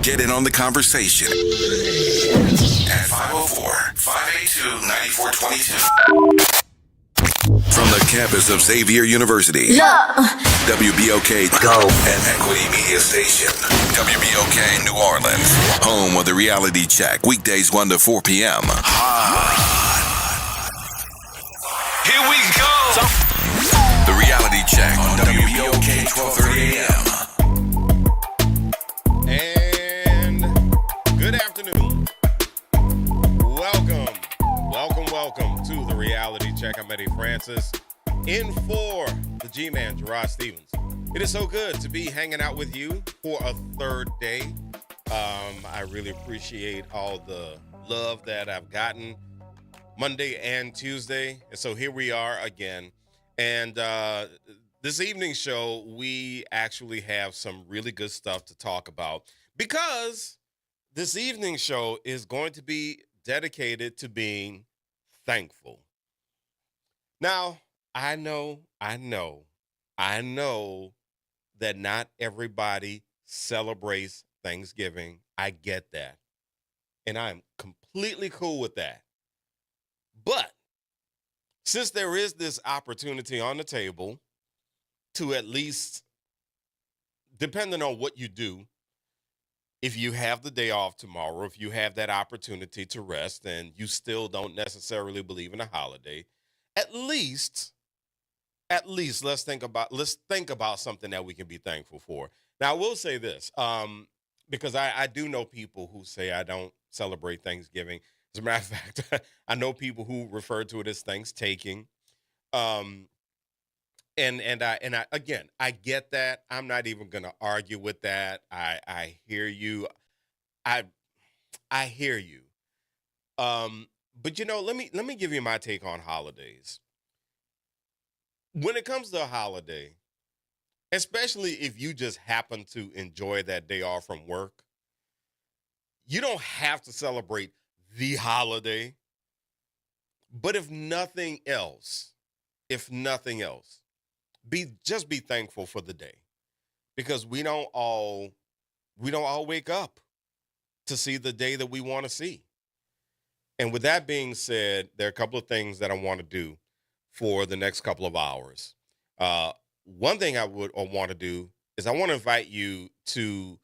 Get in on the conversation at 504-582-9422. From the campus of Xavier University, WBOK Go and Equity Media Station, WBOK New Orleans, home of the Reality Check, weekdays 1 to 4 p.m. Here we go. The Reality Check on WBOK 1230 And AM. good afternoon. Welcome to the Reality Check. I'm Eddie Francis, in for the G-Man, Gerod Stevens. It is so good to be hanging out with you for a third day. I really appreciate all the love that I've gotten Monday and Tuesday. And so here we are again. And this evening's show, we actually have some really good stuff to talk about because this evening's show is going to be dedicated to being thankful. Now, I know that not everybody celebrates Thanksgiving. I get that. And I'm completely cool with that. But since there is this opportunity on the table to at least, depending on what you do, if you have the day off tomorrow, if you have that opportunity to rest and you still don't necessarily believe in a holiday, at least let's think about something that we can be thankful for. Now, I will say this, because I do know people who say I don't celebrate Thanksgiving. As a matter of fact, I know people who refer to it as Thanksgiving. And I again, I get that. I'm not even gonna argue with that. I hear you. I hear you. But let me give you my take on holidays. When it comes to a holiday, especially if you just happen to enjoy that day off from work, you don't have to celebrate the holiday. But if nothing else, be thankful for the day, because we don't all wake up to see the day that we want to see. And with that being said, there are a couple of things that I want to do for the next couple of hours. One thing I want to do is I want to invite you to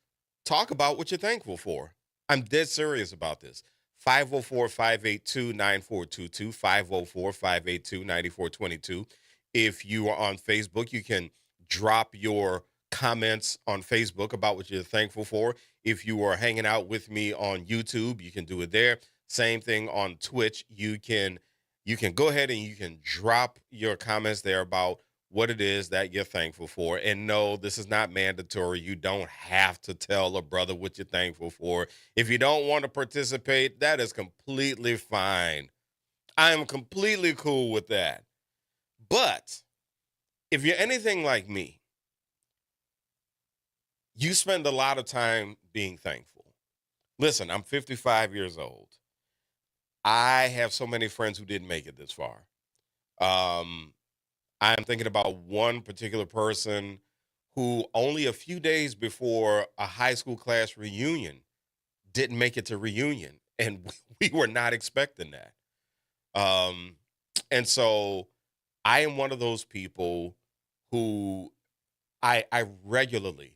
talk about what you're thankful for. I'm dead serious about this. 504-582-9422, 504-582-9422. If you are on Facebook, you can drop your comments on Facebook about what you're thankful for. If you are hanging out with me on YouTube, you can do it there. Same thing on Twitch. You can go ahead and you can drop your comments there about what it is that you're thankful for. And no, this is not mandatory. You don't have to tell a brother what you're thankful for. If you don't want to participate, that is completely fine. I am completely cool with that. But if you're anything like me, you spend a lot of time being thankful. Listen, I'm 55 years old. I have so many friends who didn't make it this far. I'm thinking about one particular person who only a few days before a high school class reunion didn't make it to reunion. And we were not expecting that. And so I am one of those people who I regularly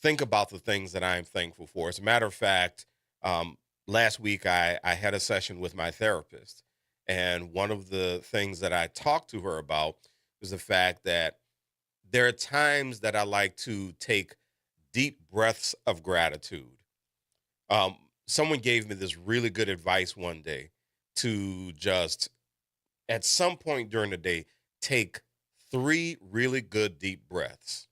think about the things that I'm thankful for. As a matter of fact, last week I had a session with my therapist, and one of the things that I talked to her about was the fact that there are times that I like to take deep breaths of gratitude. Someone gave me this really good advice one day to just, at some point during the day, take 3 really good deep breaths,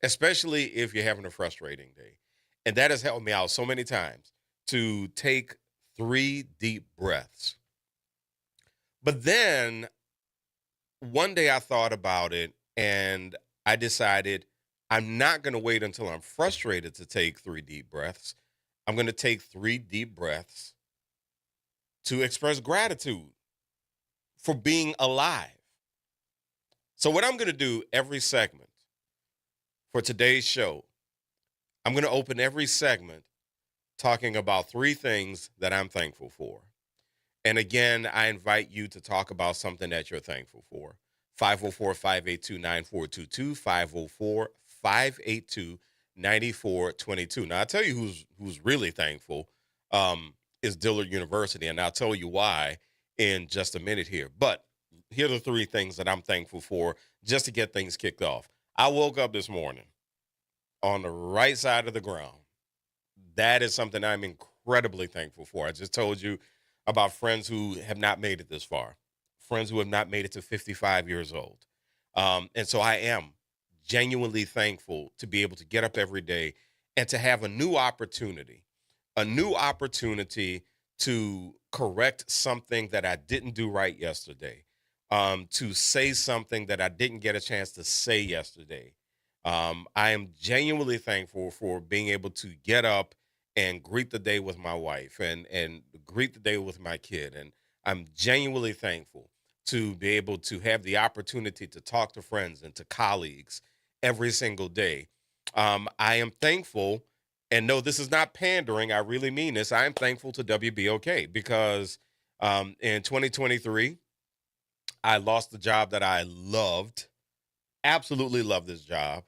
especially if you're having a frustrating day. And that has helped me out so many times, to take 3 deep breaths. But then one day I thought about it and I decided I'm not going to wait until I'm frustrated to take 3 deep breaths. I'm going to take 3 deep breaths to express gratitude for being alive. So what I'm going to do every segment for today's show, I'm going to open every segment talking about three things that I'm thankful for. And again, I invite you to talk about something that you're thankful for. 504-582-9422, 504-582-9422. Now, I'll tell you who's really thankful is Dillard University, and I'll tell you why in just a minute here. But here are the three things that I'm thankful for just to get things kicked off. I woke up this morning on the right side of the ground. That is something I'm incredibly thankful for. I just told you about friends who have not made it this far, friends who have not made it to 55 years old. And so I am genuinely thankful to be able to get up every day and to have a new opportunity to correct something that I didn't do right yesterday, to say something that I didn't get a chance to say yesterday. I am genuinely thankful for being able to get up and greet the day with my wife and greet the day with my kid. And I'm genuinely thankful to be able to have the opportunity to talk to friends and to colleagues every single day. I am thankful, and no, this is not pandering. I really mean this. I am thankful to WBOK because in 2023, I lost the job that I loved, absolutely loved this job.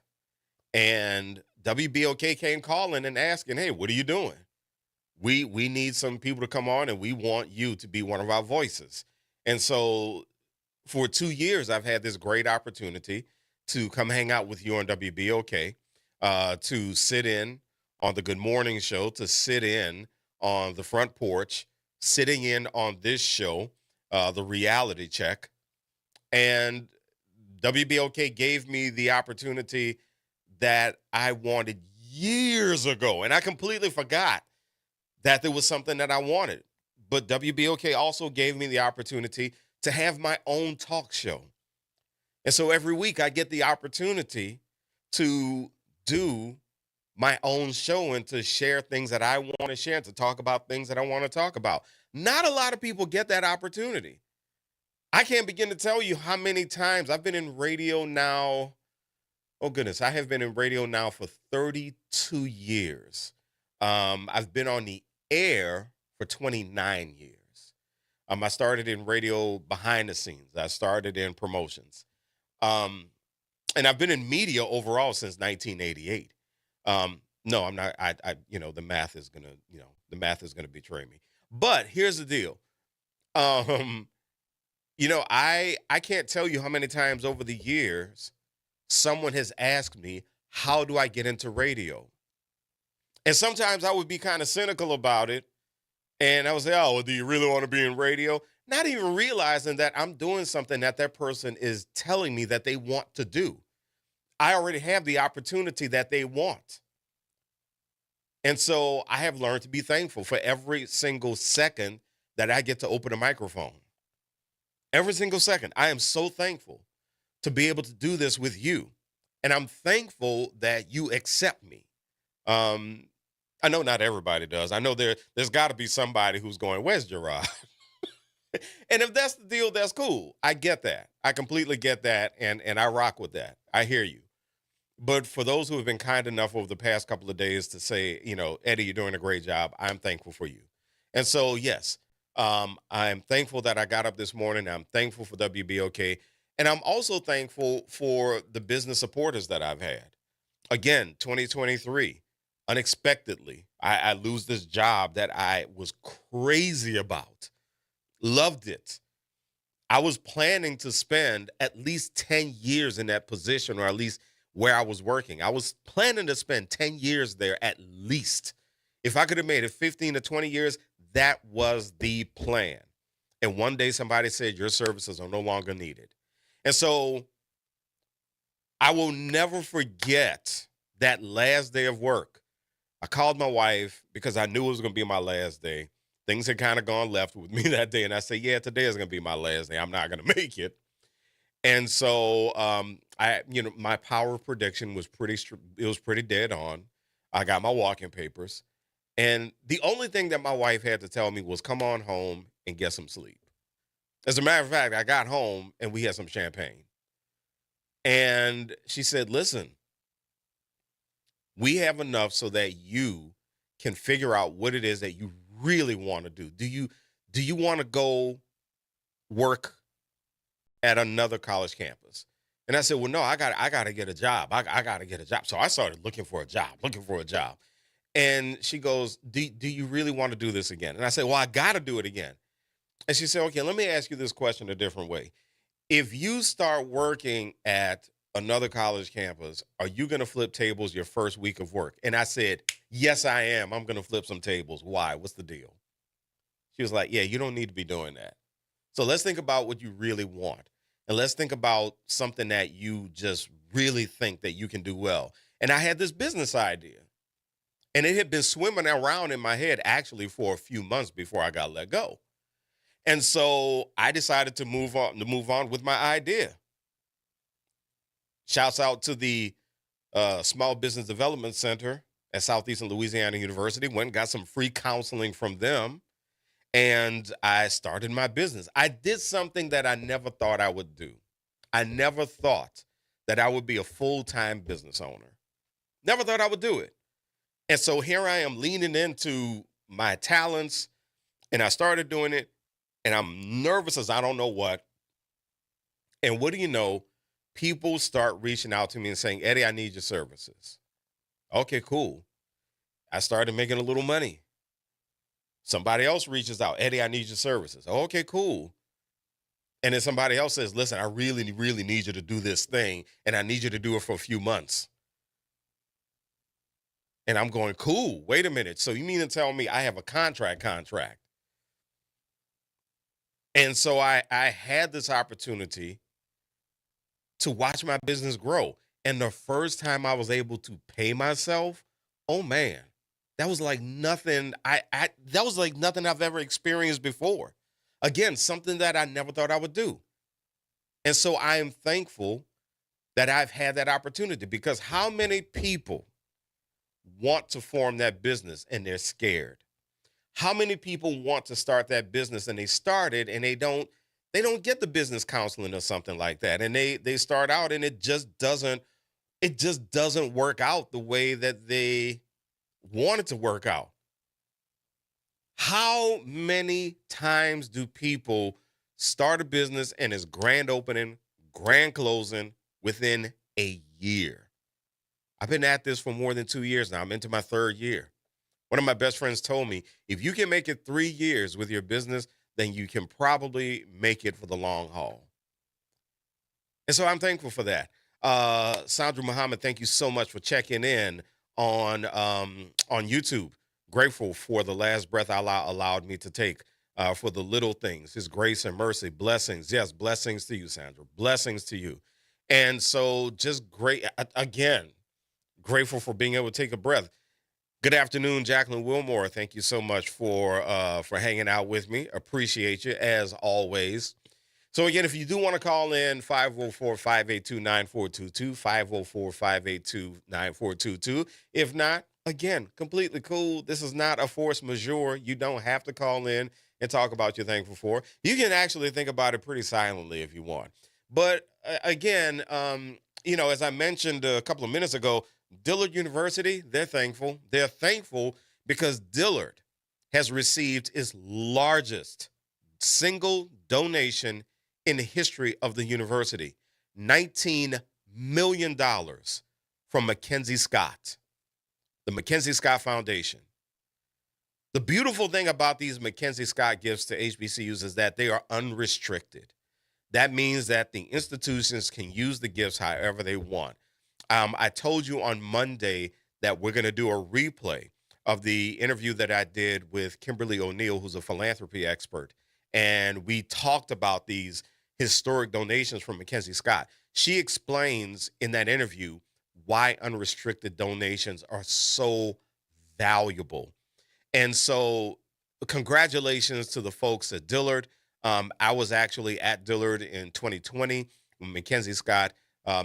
And WBOK came calling and asking, hey, what are you doing? We need some people to come on, and we want you to be one of our voices. And so for 2 years, I've had this great opportunity to come hang out with you on WBOK, to sit in on the Good Morning Show, to sit in on the front porch, sitting in on this show, the Reality Check. And WBOK gave me the opportunity that I wanted years ago. And I completely forgot that there was something that I wanted. But WBOK also gave me the opportunity to have my own talk show. And so every week I get the opportunity to do my own show and to share things that I want to share, to talk about things that I want to talk about. Not a lot of people get that opportunity. I can't begin to tell you how many times I've been in radio now. Oh, goodness. I have been in radio now for 32 years. I've been on the air for 29 years. I started in radio behind the scenes. I started in promotions. And I've been in media overall since 1988. No, I'm not. The math is going to betray me. But here's the deal. I can't tell you how many times over the years someone has asked me, how do I get into radio? And sometimes I would be kind of cynical about it. And I would say, oh, well, do you really want to be in radio? Not even realizing that I'm doing something that person is telling me that they want to do. I already have the opportunity that they want. And so I have learned to be thankful for every single second that I get to open a microphone. Every single second. I am so thankful to be able to do this with you. And I'm thankful that you accept me. I know not everybody does. I know there's got to be somebody who's going, where's Gerod? And if that's the deal, that's cool. I get that. I completely get that. And I rock with that. I hear you. But for those who have been kind enough over the past couple of days to say, Eddie, you're doing a great job, I'm thankful for you. And so, yes, I'm thankful that I got up this morning. I'm thankful for WBOK. And I'm also thankful for the business supporters that I've had. Again, 2023, unexpectedly, I lose this job that I was crazy about. Loved it. I was planning to spend at least 10 years in that position, or at least where I was working. I was planning to spend 10 years there at least. If I could have made it 15 to 20 years, that was the plan. And one day somebody said, your services are no longer needed. And so I will never forget that last day of work. I called my wife because I knew it was going to be my last day. Things had kind of gone left with me that day. And I said, yeah, today is going to be my last day. I'm not going to make it. And so my power of prediction was pretty dead on. I got my walking papers. And the only thing that my wife had to tell me was come on home and get some sleep. As a matter of fact, I got home and we had some champagne. And she said, listen, We have enough so that you can figure out what it is that you really want to do. Do you want to go work at another college campus? And I said, well, no, I got to get a job. I got to get a job. So I started looking for a job. And she goes, do you really want to do this again? And I said, well, I got to do it again. And she said, okay, let me ask you this question a different way. If you start working at another college campus, are you going to flip tables your first week of work? And I said, yes, I am. I'm going to flip some tables. Why? What's the deal? She was like, yeah, you don't need to be doing that. So let's think about what you really want. And let's think about something that you just really think that you can do well. And I had this business idea. And it had been swimming around in my head actually for a few months before I got let go. And so I decided to move on with my idea. Shouts out to the Small Business Development Center at Southeastern Louisiana University. Went and got some free counseling from them. And I started my business. I did something that I never thought I would do. I never thought that I would be a full-time business owner. Never thought I would do it. And so here I am leaning into my talents, and I started doing it, and I'm nervous as I don't know what. And what do you know? People start reaching out to me and saying, Eddie, I need your services. Okay, cool. I started making a little money. Somebody else reaches out, Eddie, I need your services. Okay, cool. And then somebody else says, listen, I really, really need you to do this thing, and I need you to do it for a few months. And I'm going, cool, wait a minute. So you mean to tell me I have a contract? And so I had this opportunity to watch my business grow. And the first time I was able to pay myself, oh man, that was like nothing. That was like nothing I've ever experienced before. Again, something that I never thought I would do. And so I am thankful that I've had that opportunity, because how many people want to form that business and they're scared? How many people want to start that business and they started and they don't get the business counseling or something like that, and they start out and it just doesn't work out the way that they want it to work out? How many times do people start a business and it's grand opening, grand closing within a year? I've been at this for more than 2 years now. I'm into my third year. One of my best friends told me, if you can make it 3 years with your business, then you can probably make it for the long haul. And so I'm thankful for that. Sandra Muhammad, thank you so much for checking in on YouTube. Grateful for the last breath Allah allowed me to take, for the little things, his grace and mercy, blessings. Yes, blessings to you, Sandra. Blessings to you. And so just great, again, grateful for being able to take a breath. Good afternoon, Jacqueline Wilmore. Thank you so much for hanging out with me. Appreciate you, as always. So, again, if you do want to call in, 504-582-9422, 504-582-9422. If not, again, completely cool. This is not a force majeure. You don't have to call in and talk about what you're thankful for. You can actually think about it pretty silently if you want. But, again, as I mentioned a couple of minutes ago, Dillard University, they're thankful. They're thankful because Dillard has received its largest single donation in the history of the university, $19 million from Mackenzie Scott, the Mackenzie Scott Foundation. The beautiful thing about these Mackenzie Scott gifts to HBCUs is that they are unrestricted. That means that the institutions can use the gifts however they want. I told you on Monday that we're going to do a replay of the interview that I did with Kimberly O'Neill, who's a philanthropy expert. And we talked about these historic donations from Mackenzie Scott. She explains in that interview why unrestricted donations are so valuable. And so congratulations to the folks at Dillard. I was actually at Dillard in 2020 when Mackenzie Scott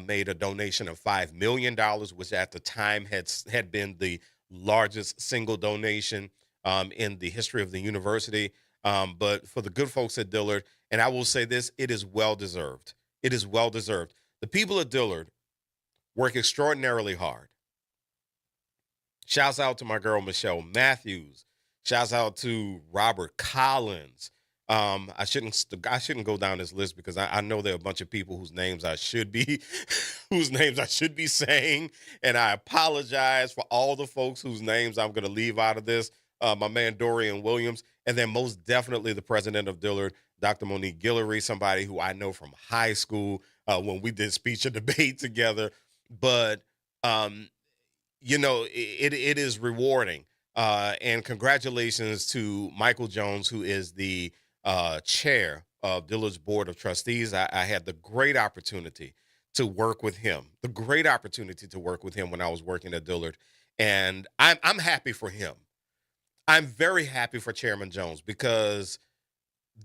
made a donation of $5 million, which at the time had been the largest single donation in the history of the university. But for the good folks at Dillard, and I will say this, it is well-deserved. It is well-deserved. The people at Dillard work extraordinarily hard. Shouts out to my girl Michelle Matthews. Shouts out to Robert Collins. I shouldn't go down this list because I know there are a bunch of people whose names I should be whose names I should be saying, and I apologize for all the folks whose names I'm going to leave out of this. My man Dorian Williams, and then most definitely the president of Dillard, Dr. Monique Guillory, somebody who I know from high school when we did speech and debate together. But um, it is rewarding. And congratulations to Michael Jones, who is the chair of Dillard's Board of Trustees. I had the great opportunity to work with him, when I was working at Dillard. And I'm happy for him. I'm very happy for Chairman Jones because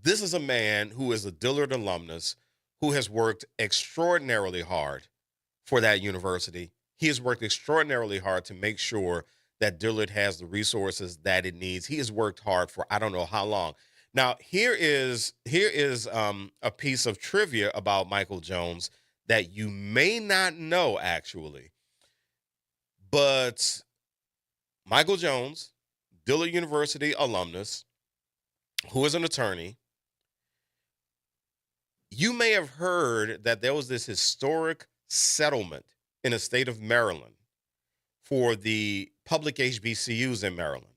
this is a man who is a Dillard alumnus who has worked extraordinarily hard for that university. He has worked extraordinarily hard to make sure that Dillard has the resources that it needs. He has worked hard for I don't know how long. Now, here is a piece of trivia about Michael Jones that you may not know actually, but Michael Jones, Dillard University alumnus, who is an attorney, you may have heard that there was this historic settlement in the state of Maryland for the public HBCUs in Maryland.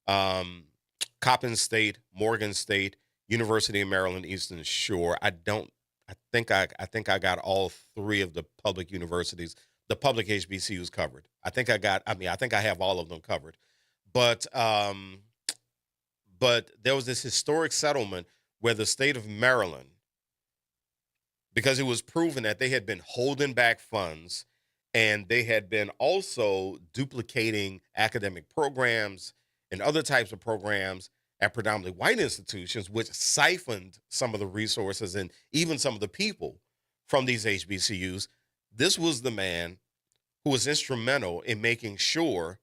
Um, Coppin State, Morgan State, University of Maryland, Eastern Shore. I think I got all three of the public universities, the public HBCUs covered. I think I have all of them covered. But but there was this historic settlement where the state of Maryland, because it was proven that they had been holding back funds and they had been also duplicating academic programs and other types of programs at predominantly white institutions, which siphoned some of the resources and even some of the people from these HBCUs. This was the man who was instrumental in making sure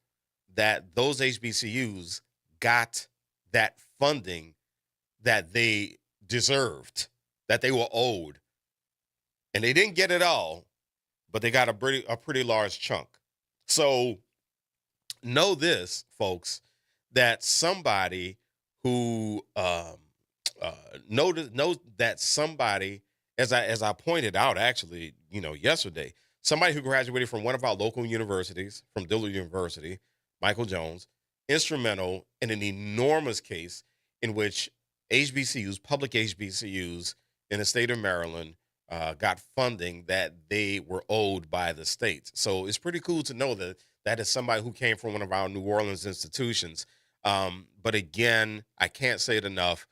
that those HBCUs got that funding that they deserved, that they were owed. And they didn't get it all, but they got a pretty large chunk. So know this, folks, that somebody who knows that somebody, as I pointed out actually, yesterday, somebody who graduated from one of our local universities, from Dillard University, Michael Jones, instrumental in an enormous case in which HBCUs, public HBCUs in the state of Maryland, got funding that they were owed by the state. So it's pretty cool to know that that is somebody who came from one of our New Orleans institutions. But again, I can't say it enough.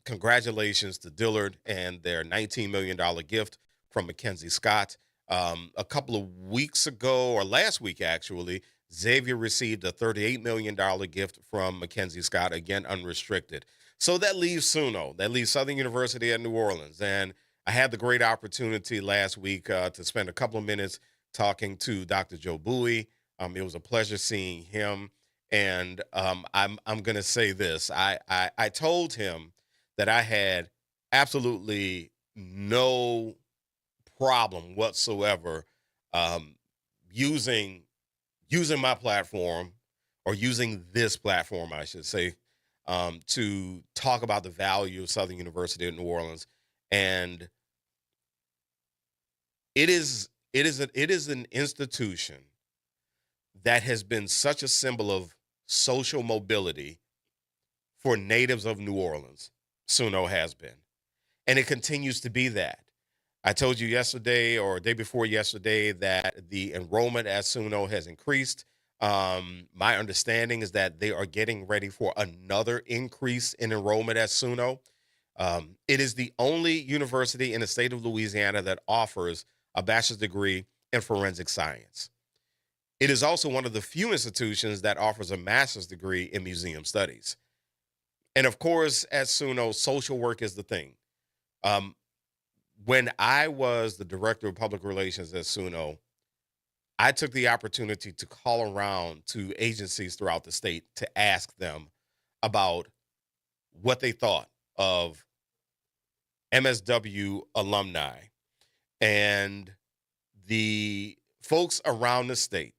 Congratulations to Dillard and their $19 million gift from Mackenzie Scott. A couple of weeks ago, or last week actually, Xavier received a $38 million gift from Mackenzie Scott, again, unrestricted. So that leaves SUNO, that leaves Southern University at New Orleans. And I had the great opportunity last week to spend a couple of minutes talking to Dr. Joe Bowie. It was a pleasure seeing him. And I'm going to say this. I told him that I had absolutely no problem whatsoever using my platform, or using this platform, I should say, to talk about the value of Southern University of New Orleans. And it is an institution that has been such a symbol of social mobility for natives of New Orleans. SUNO has been, and it continues to be that. I told you yesterday or day before yesterday that the enrollment at SUNO has increased. My understanding is that they are getting ready for another increase in enrollment at SUNO. It is the only university in the state of Louisiana that offers a bachelor's degree in forensic science. It is also one of the few institutions that offers a master's degree in museum studies. And of course, at SUNO, social work is the thing. When I was the director of public relations at SUNO, I took the opportunity to call around to agencies throughout the state to ask them about what they thought of MSW alumni. And the folks around the state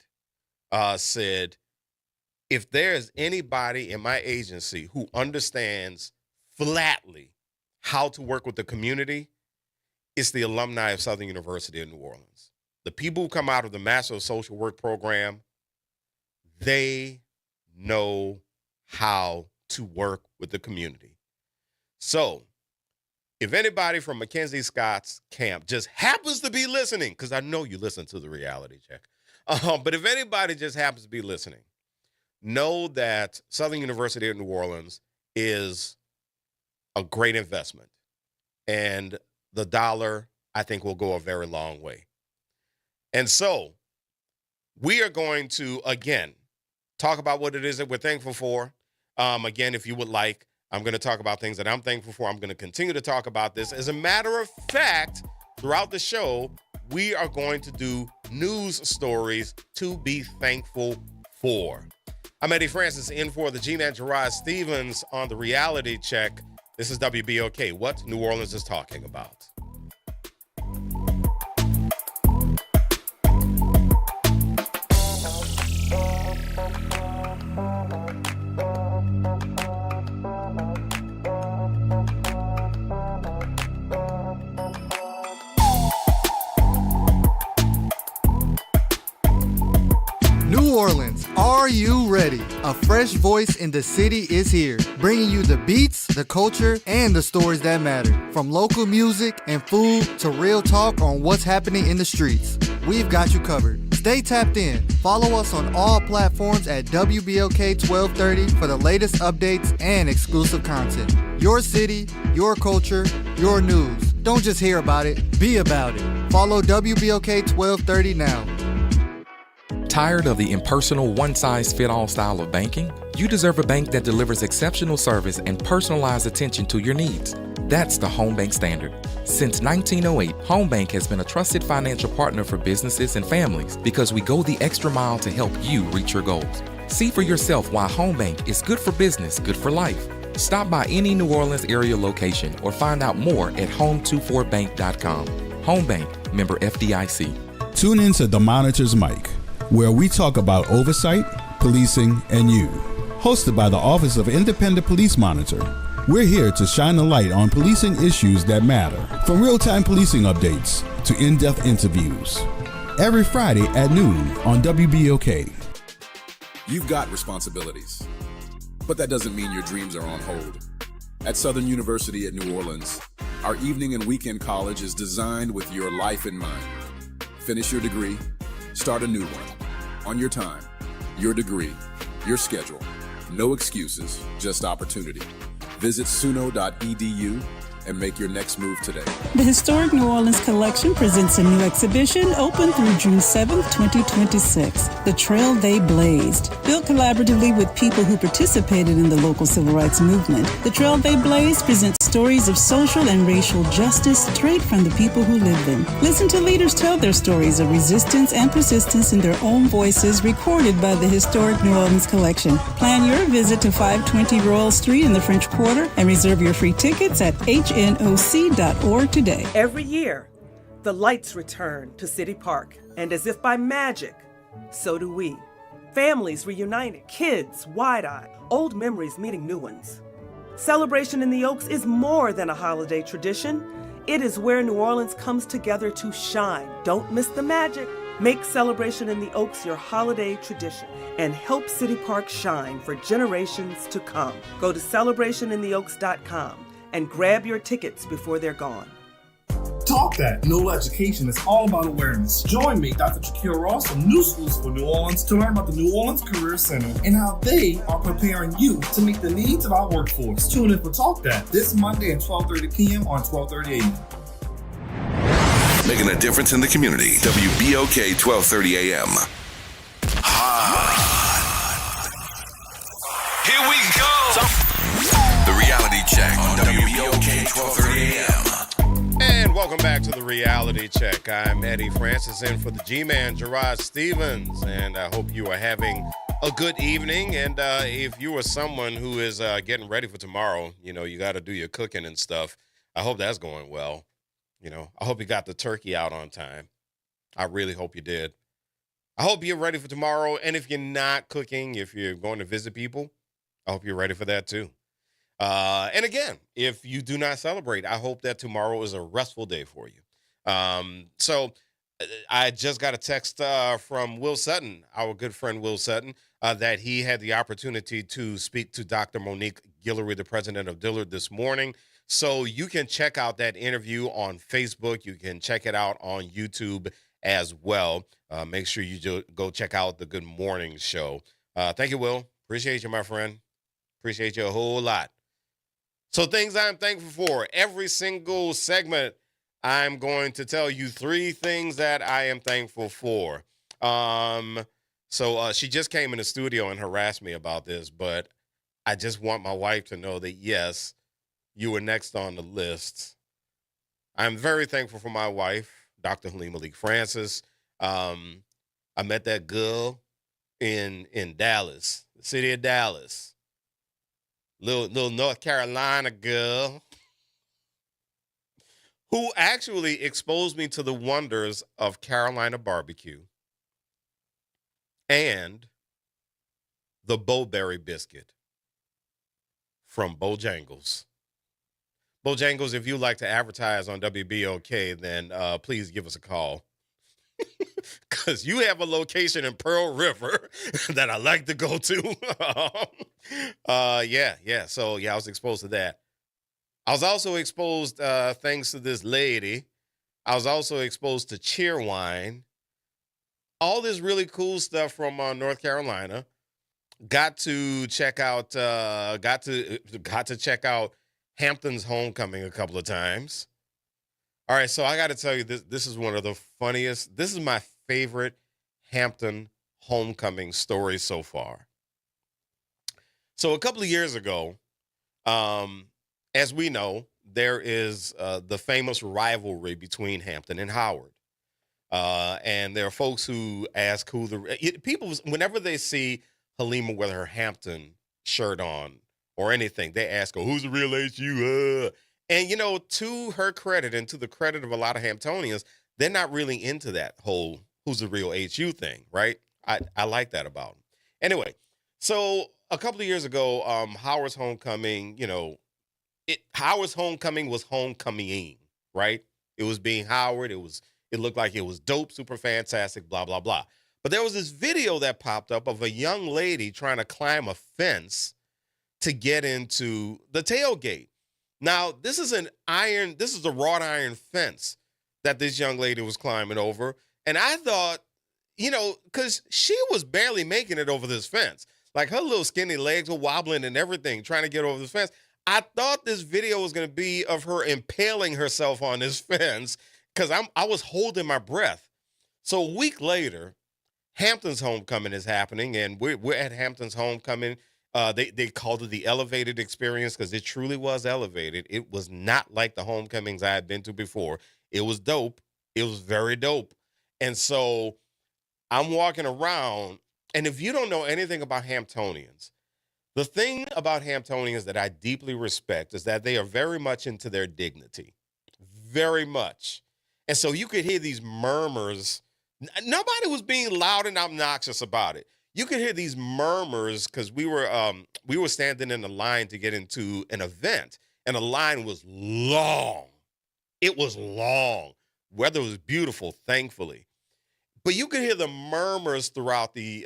said if there's anybody in my agency who understands flatly how to work with the community, it's the alumni of Southern University of New Orleans. The people who come out of the Master of Social Work program, they know how to work with the community. So if anybody from Mackenzie Scott's camp just happens to be listening, because I know you listen to the reality check, but if anybody just happens to be listening, know that Southern University of New Orleans is a great investment. And the dollar, I think, will go a very long way. And so we are going to, again, talk about what it is that we're thankful for. Again, if you would like, I'm going to talk about things that I'm thankful for. I'm going to continue to talk about this. As a matter of fact, throughout the show, we are going to do news stories to be thankful for. I'm Eddie Francis, in for the G-Man Gerod Stevens on the reality check. This is WBOK, what New Orleans is talking about. New Orleans, are you ready? A fresh voice in the city is here, bringing you the beats, the culture, and the stories that matter. From local music and food to real talk on what's happening in the streets. We've got you covered. Stay tapped in. Follow us on all platforms at WBOK 1230 for the latest updates and exclusive content. Your city, your culture, your news. Don't just hear about it, be about it. Follow WBOK 1230 now. Tired of the impersonal, one-size-fit-all style of banking? You deserve a bank that delivers exceptional service and personalized attention to your needs. That's the Home Bank Standard. Since 1908, Home Bank has been a trusted financial partner for businesses and families because we go the extra mile to help you reach your goals. See for yourself why Home Bank is good for business, good for life. Stop by any New Orleans area location or find out more at home24bank.com. Home Bank, member FDIC. Tune in to The Monitor's Mic, where we talk about oversight, policing, and you. Hosted by the Office of Independent Police Monitor, we're here to shine a light on policing issues that matter, from real-time policing updates to in-depth interviews. Every Friday at noon on WBOK. You've got responsibilities, but that doesn't mean your dreams are on hold. At Southern University at New Orleans, our evening and weekend college is designed with your life in mind. Finish your degree, start a new one. On your time, your degree, your schedule. No excuses, just opportunity. Visit suno.edu and make your next move today. The Historic New Orleans Collection presents a new exhibition open through June 7th, 2026. The Trail They Blazed. Built collaboratively with people who participated in the local civil rights movement, The Trail They Blazed presents stories of social and racial justice straight from the people who lived them. Listen to leaders tell their stories of resistance and persistence in their own voices, recorded by the Historic New Orleans Collection. Plan your visit to 520 Royal Street in the French Quarter and reserve your free tickets at hnoc.org today. Every year, the lights return to City Park, and as if by magic, so do we. Families reunited, kids wide-eyed, old memories meeting new ones. Celebration in the Oaks is more than a holiday tradition. It is where New Orleans comes together to shine. Don't miss the magic. Make Celebration in the Oaks your holiday tradition and help City Park shine for generations to come. Go to celebrationintheoaks.com and grab your tickets before they're gone. Talk That New Education is all about awareness. Join me, Dr. Shakir Ross from New Schools for New Orleans, to learn about the New Orleans Career Center and how they are preparing you to meet the needs of our workforce. Tune in for Talk That this Monday at 12:30 p.m. on 12:30 a.m. Making a difference in the community. WBOK 1230 AM. Here we go. The reality check on WBOK 1230 AM. And welcome back to the reality check. I'm Eddie Francis, in for the G-Man Gerod Stevens, and I hope you are having a good evening. And if you are someone who is getting ready for tomorrow, you know, you got to do your cooking and stuff. I hope that's going well. You know, I hope you got the turkey out on time. I really hope you did. I hope you're ready for tomorrow. And if you're not cooking, if you're going to visit people, I hope you're ready for that too. And again, if you do not celebrate, I hope that tomorrow is a restful day for you. So I just got a text from Will Sutton, our good friend Will Sutton, that he had the opportunity to speak to Dr. Monique Guillory, the president of Dillard, this morning. So you can check out that interview on Facebook. You can check it out on YouTube as well. Make sure you go check out the Good Morning Show. Thank you, Will. Appreciate you, my friend. Appreciate you a whole lot. So things I'm thankful for. Every single segment, I'm going to tell you 3 things that I am thankful for. So she just came in the studio and harassed me about this, but I just want my wife to know that, yes, you were next on the list. I'm very thankful for my wife, Dr. Halim Malik Francis. I met that girl in Dallas, the city of Dallas. Little North Carolina girl who actually exposed me to the wonders of Carolina barbecue and the Bowberry biscuit from Bojangles. Bojangles, if you'd like to advertise on WBOK, then please give us a call. Because you have a location in Pearl River that I like to go to. Yeah. So, I was exposed to that. I was also exposed, thanks to this lady, I was also exposed to Cheerwine. All this really cool stuff from North Carolina. Got to check out Hampton's Homecoming a couple of times. All right, so I got to tell you, this is one of the funniest. This is my favorite Hampton Homecoming story so far. So a couple of years ago, as we know, there is the famous rivalry between Hampton and Howard. And there are folks who ask people, whenever they see Halima with her Hampton shirt on or anything, they ask her, who's the real HU? And, to her credit and to the credit of a lot of Hamptonians, they're not really into that whole who's the real HU thing, right? I like that about them. Anyway, so a couple of years ago, Howard's Homecoming, Howard's Homecoming was homecoming, right? It was being Howard. It looked like it was dope, super fantastic, blah, blah, blah. But there was this video that popped up of a young lady trying to climb a fence to get into the tailgate. Now, this is a wrought iron fence that this young lady was climbing over. And I thought, because she was barely making it over this fence. Like her little skinny legs were wobbling and everything, trying to get over this fence. I thought this video was going to be of her impaling herself on this fence because I was holding my breath. So a week later, Hampton's Homecoming is happening, and we're at Hampton's Homecoming. They called it the elevated experience because it truly was elevated. It was not like the homecomings I had been to before. It was dope. It was very dope. And so I'm walking around, and if you don't know anything about Hamptonians, the thing about Hamptonians that I deeply respect is that they are very much into their dignity. Very much. And so you could hear these murmurs. Nobody was being loud and obnoxious about it. You could hear these murmurs because we were standing in the line to get into an event, and the line was long. It was long. Weather was beautiful, thankfully. But you could hear the murmurs throughout the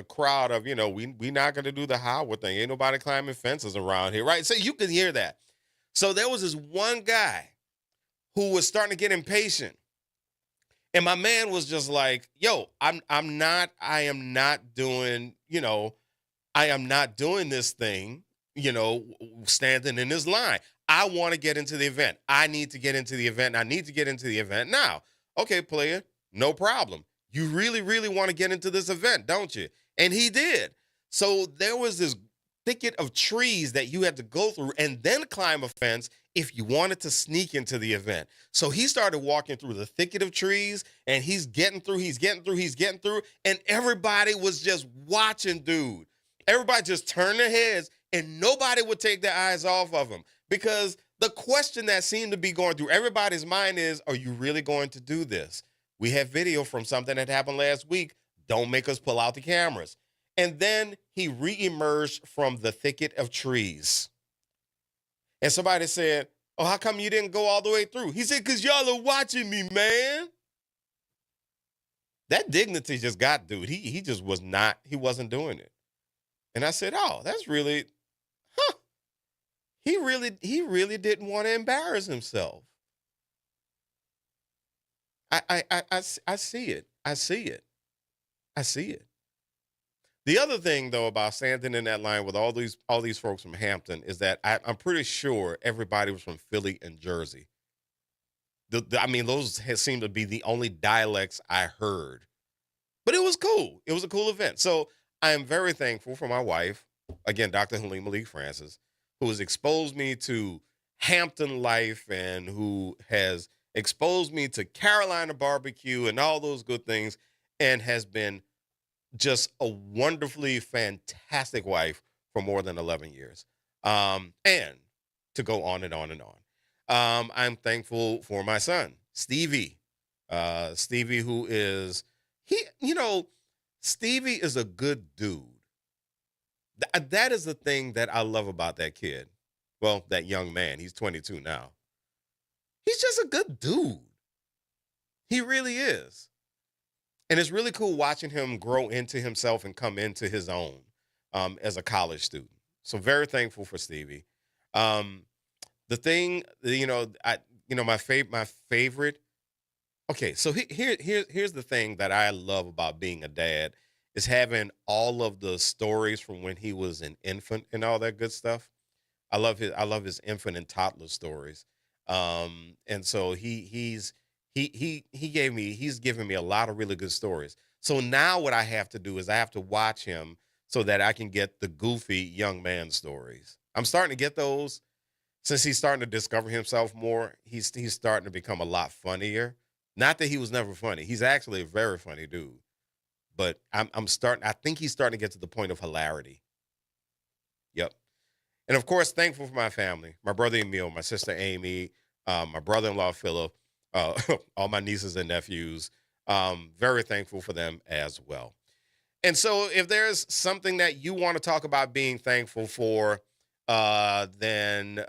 crowd of, we not going to do the Howard thing. Ain't nobody climbing fences around here, right? So you could hear that. So there was this one guy who was starting to get impatient. And my man was just like, yo, I am not doing this thing, standing in this line. I want to get into the event. I need to get into the event. I need to get into the event now. Okay, player, no problem. You really, really want to get into this event, don't you? And he did. So there was this thicket of trees that you had to go through and then climb a fence if you wanted to sneak into the event. So he started walking through the thicket of trees, and he's getting through, and everybody was just watching, dude. Everybody just turned their heads, and nobody would take their eyes off of him because the question that seemed to be going through everybody's mind is, are you really going to do this? We have video from something that happened last week. Don't make us pull out the cameras. And then he reemerged from the thicket of trees. And somebody said, oh, how come you didn't go all the way through? He said, because y'all are watching me, man. That dignity just got dude. He just was not, he wasn't doing it. And I said, oh, that's really, He really didn't want to embarrass himself. I see it. I see it. I see it. The other thing, though, about standing in that line with all these folks from Hampton is that I'm pretty sure everybody was from Philly and Jersey. I mean, those seem to be the only dialects I heard. But it was cool. It was a cool event. So I am very thankful for my wife, again, Dr. Halim Malik Francis, who has exposed me to Hampton life and who has exposed me to Carolina barbecue and all those good things, and has been just a wonderfully fantastic wife for more than 11 years. And to go on and on and on. I'm thankful for my son, Stevie. Stevie, who is, Stevie is a good dude. That is the thing that I love about that kid. Well, that young man. He's 22 now. He's just a good dude. He really is. And it's really cool watching him grow into himself and come into his own as a college student. So very thankful for Stevie. The thing, my favorite. Okay, so here's the thing that I love about being a dad is having all of the stories from when he was an infant and all that good stuff. I love his infant and toddler stories. And so he's given me a lot of really good stories. So now what I have to do is I have to watch him so that I can get the goofy young man stories. I'm starting to get those. Since he's starting to discover himself more, he's starting to become a lot funnier. Not that he was never funny. He's actually a very funny dude. But I think he's starting to get to the point of hilarity. Yep. And of course, thankful for my family, my brother Emil, my sister Amy, my brother-in-law Philip, all my nieces and nephews. Very thankful for them as well. And so if there's something that you want to talk about being thankful for, then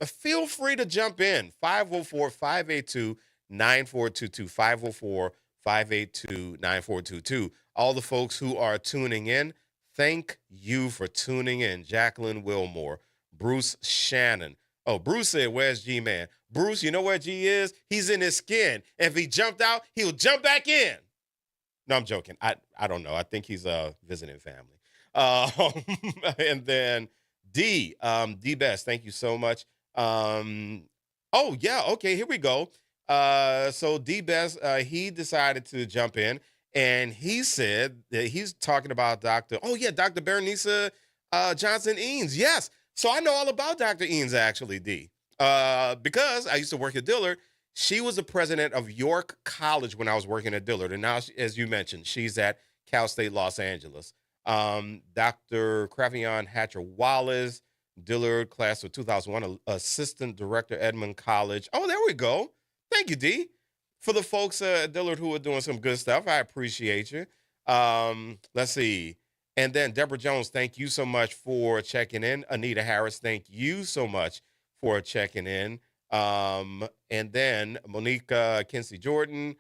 feel free to jump in. 504-582-9422, 504-582-9422. All the folks who are tuning in, thank you for tuning in. Jacqueline Wilmore, Bruce Shannon. Oh, Bruce said, where's G-Man? Bruce, you know where G is? He's in his skin. And if he jumped out, he'll jump back in. No, I'm joking. I don't know. I think he's visiting family. And then D Best, thank you so much. Oh, yeah, okay, here we go. So D Best, he decided to jump in, and he said that he's talking about Dr. Berenice Johnson Eanes. Yes. So I know all about Dr. Eanes, actually, D. Because I used to work at Dillard. She was the president of York College when I was working at Dillard. And now, as you mentioned, she's at Cal State Los Angeles. Dr. Cravion Hatcher Wallace, Dillard, class of 2001, assistant director, Edmond College. Oh, there we go. Thank you, D. For the folks at Dillard who are doing some good stuff, I appreciate you. Let's see. And then Deborah Jones, thank you so much for checking in. Anita Harris, thank you so much for checking in. And then Monique Kinsey Jordan.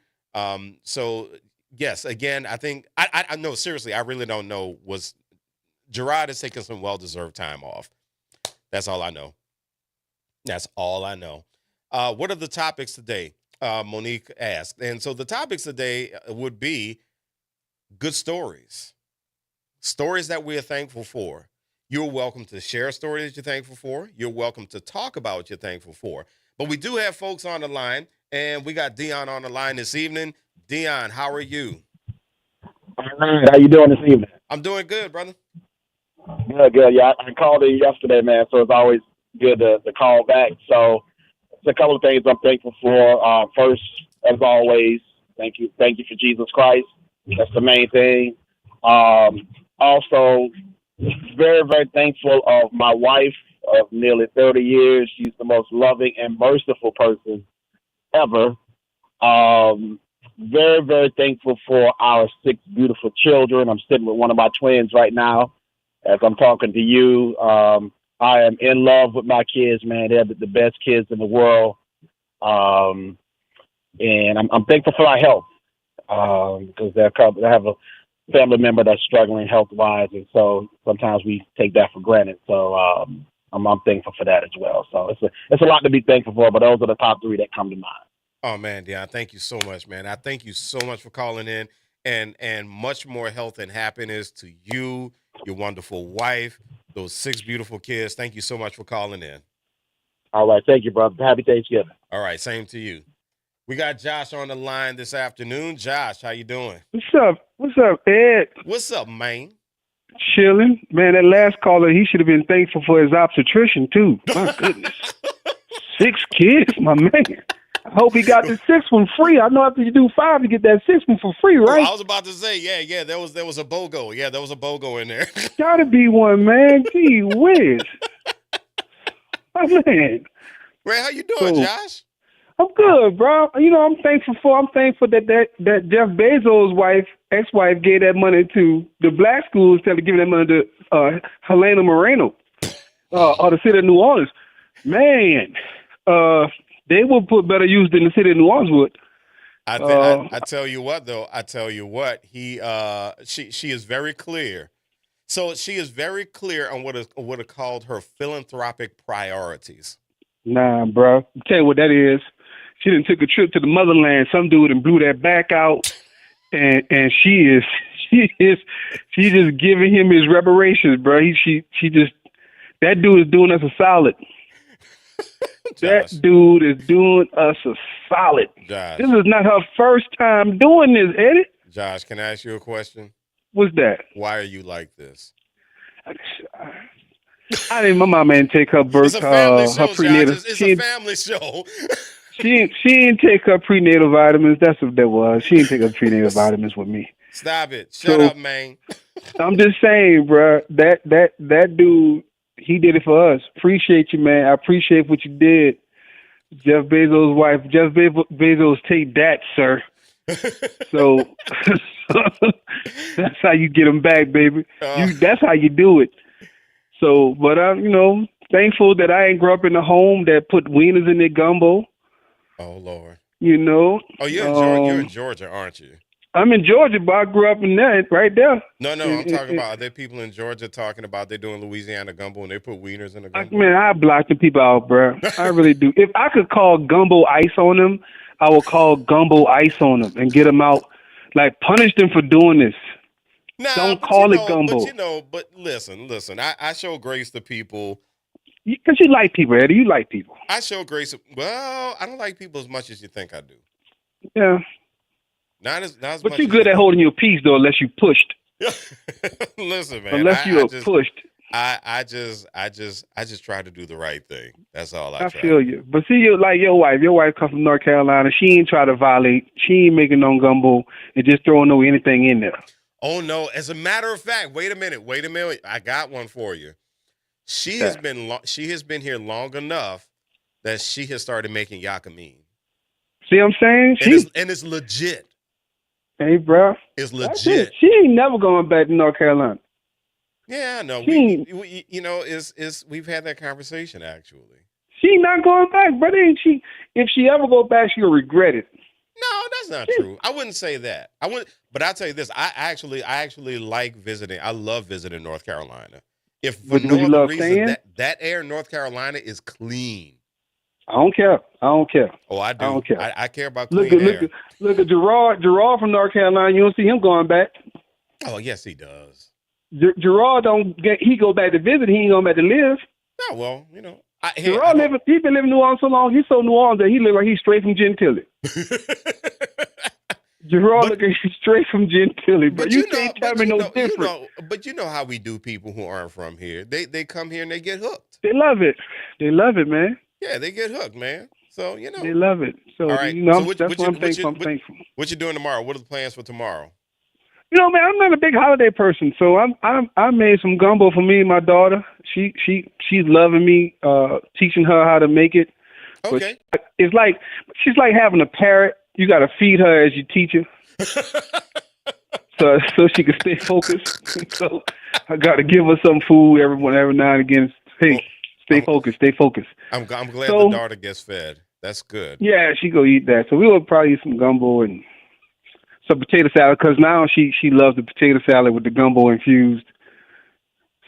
So, yes, again, I think, I know, seriously, I really don't know. Gerod is taking some well-deserved time off. That's all I know. That's all I know. What are the topics today? Monique asked. And so the topics today would be good stories. Stories that we are thankful for. You're welcome to share a story that you're thankful for. You're welcome to talk about what you're thankful for. But we do have folks on the line, and we got Dion on the line this evening. Dion, how are you? All right. How you doing this evening? I'm doing good, brother. Good. Yeah, I called in yesterday, man, so it's always good to call back. So it's a couple of things I'm thankful for. First, as always, thank you for Jesus Christ. That's the main thing. Also, very, very thankful of my wife of nearly 30 years. She's the most loving and merciful person ever. very, very thankful for our 6 beautiful children. I'm sitting with one of my twins right now as I'm talking to you. I am in love with my kids, man. They're the best kids in the world. And I'm thankful for our health because they have a family member that's struggling health-wise, and so sometimes we take that for granted. So I'm thankful for that as well. So it's a lot to be thankful for, but those are the top 3 that come to mind. Oh man, Dion, thank you so much, man. I thank you so much for calling in, and much more health and happiness to you, your wonderful wife, those 6 beautiful kids. Thank you so much for calling in. All right, thank you, brother. Happy Thanksgiving. All right, same to you. We got Josh on the line this afternoon. Josh, how you doing? What's up? What's up, Ed? What's up, man? Chilling. Man, that last caller, he should have been thankful for his obstetrician, too. My goodness. 6 kids, my man. I hope he got the 6th one free. I know after you do 5, you get that 6th one for free, right? I was about to say, yeah, there was a BOGO. Yeah, there was a BOGO in there. Gotta be one, man. Gee whiz. My man. Ray, how you doing, Josh? I'm good, bro. You know, I'm thankful that Jeff Bezos' ex-wife gave that money to the black schools instead of giving that money to Helena Moreno or the city of New Orleans. Man, they would put better use than the city of New Orleans would. I tell you what, though. She is very clear. So she is very clear on what are called her philanthropic priorities. Nah, bro. I'll tell you what that is. She done took a trip to the motherland. Some dude and blew that back out, and she's just giving him his reparations, bro. That dude is doing us a solid. That dude is doing us a solid. Josh. This is not her first time doing this, Eddie. Josh, can I ask you a question? What's that? Why are you like this? I didn't. My mama didn't take her birth. It's a family show, prenatal. It's a family show. She didn't take her prenatal vitamins. That's what that was. She didn't take her prenatal vitamins with me. Stop it. Shut up, man. I'm just saying, bro. That dude, he did it for us. Appreciate you, man. I appreciate what you did. Jeff Bezos' wife. Jeff Bezos, take that, sir. So that's how you get them back, baby. That's how you do it. So, but I'm, thankful that I ain't grow up in a home that put wieners in their gumbo. Oh Lord. Oh, you're in Georgia, aren't you? I'm in Georgia, but I grew up in that right there. No, I'm talking about, are there people in Georgia talking about they're doing Louisiana gumbo and they put wieners in the gumbo? Man, I block the people out, bro. I really do. If I could call gumbo ice on them, I would call gumbo ice on them and get them out. Like, punish them for doing this. Don't call it gumbo. But listen. I show grace to people. Because you like people, Eddie. You like people. I show grace. Well, I don't like people as much as you think I do. Yeah. Not as but much. You're good at holding your peace, though, unless you pushed. Listen, man. Unless you are pushed. I just try to do the right thing. That's all I try. I feel you. But see, you like your wife. Your wife comes from North Carolina. She ain't try to violate. She ain't making no gumbo and just throwing no anything in there. Oh no! As a matter of fact, wait a minute. I got one for you. She has been here long enough that she has started making yakameen. See what I'm saying? And it's legit. Hey, bro. It's legit. She ain't never going back to North Carolina. Yeah, I know. We've had that conversation actually. She not going back, but if she ever go back, she'll regret it. No, that's not true. I wouldn't say that. But I'll tell you this. I actually like visiting. I love visiting North Carolina. If for no other reason, that air in North Carolina is clean. I don't care. Oh, I do. I don't care. I care about clean air. Look at Gerard from North Carolina. You don't see him going back. Oh, yes, he does. Gerard he go back to visit. He ain't going back to live. No, well, Gerard he been living in New Orleans so long. He's so New Orleans that he live like he's straight from Gentilly. Gerard looking straight from Gentilly, but you can't tell me no different. But you know how we do people who aren't from here. They come here and they get hooked. They love it. They love it, man. Yeah, they get hooked, man. So, They love it. So, all right. That's what I'm thankful. I'm thankful. What you doing tomorrow? What are the plans for tomorrow? Man, I'm not a big holiday person, so I made some gumbo for me and my daughter. She's loving me, teaching her how to make it. Okay. But she's like having a parrot you got to feed her as you teach her, so she can stay focused. So I got to give her some food every now and again. Hey, stay focused. I'm glad So, the daughter gets fed. That's good. Yeah, she go eat that. So we will probably eat some gumbo and some potato salad because now she loves the potato salad with the gumbo infused.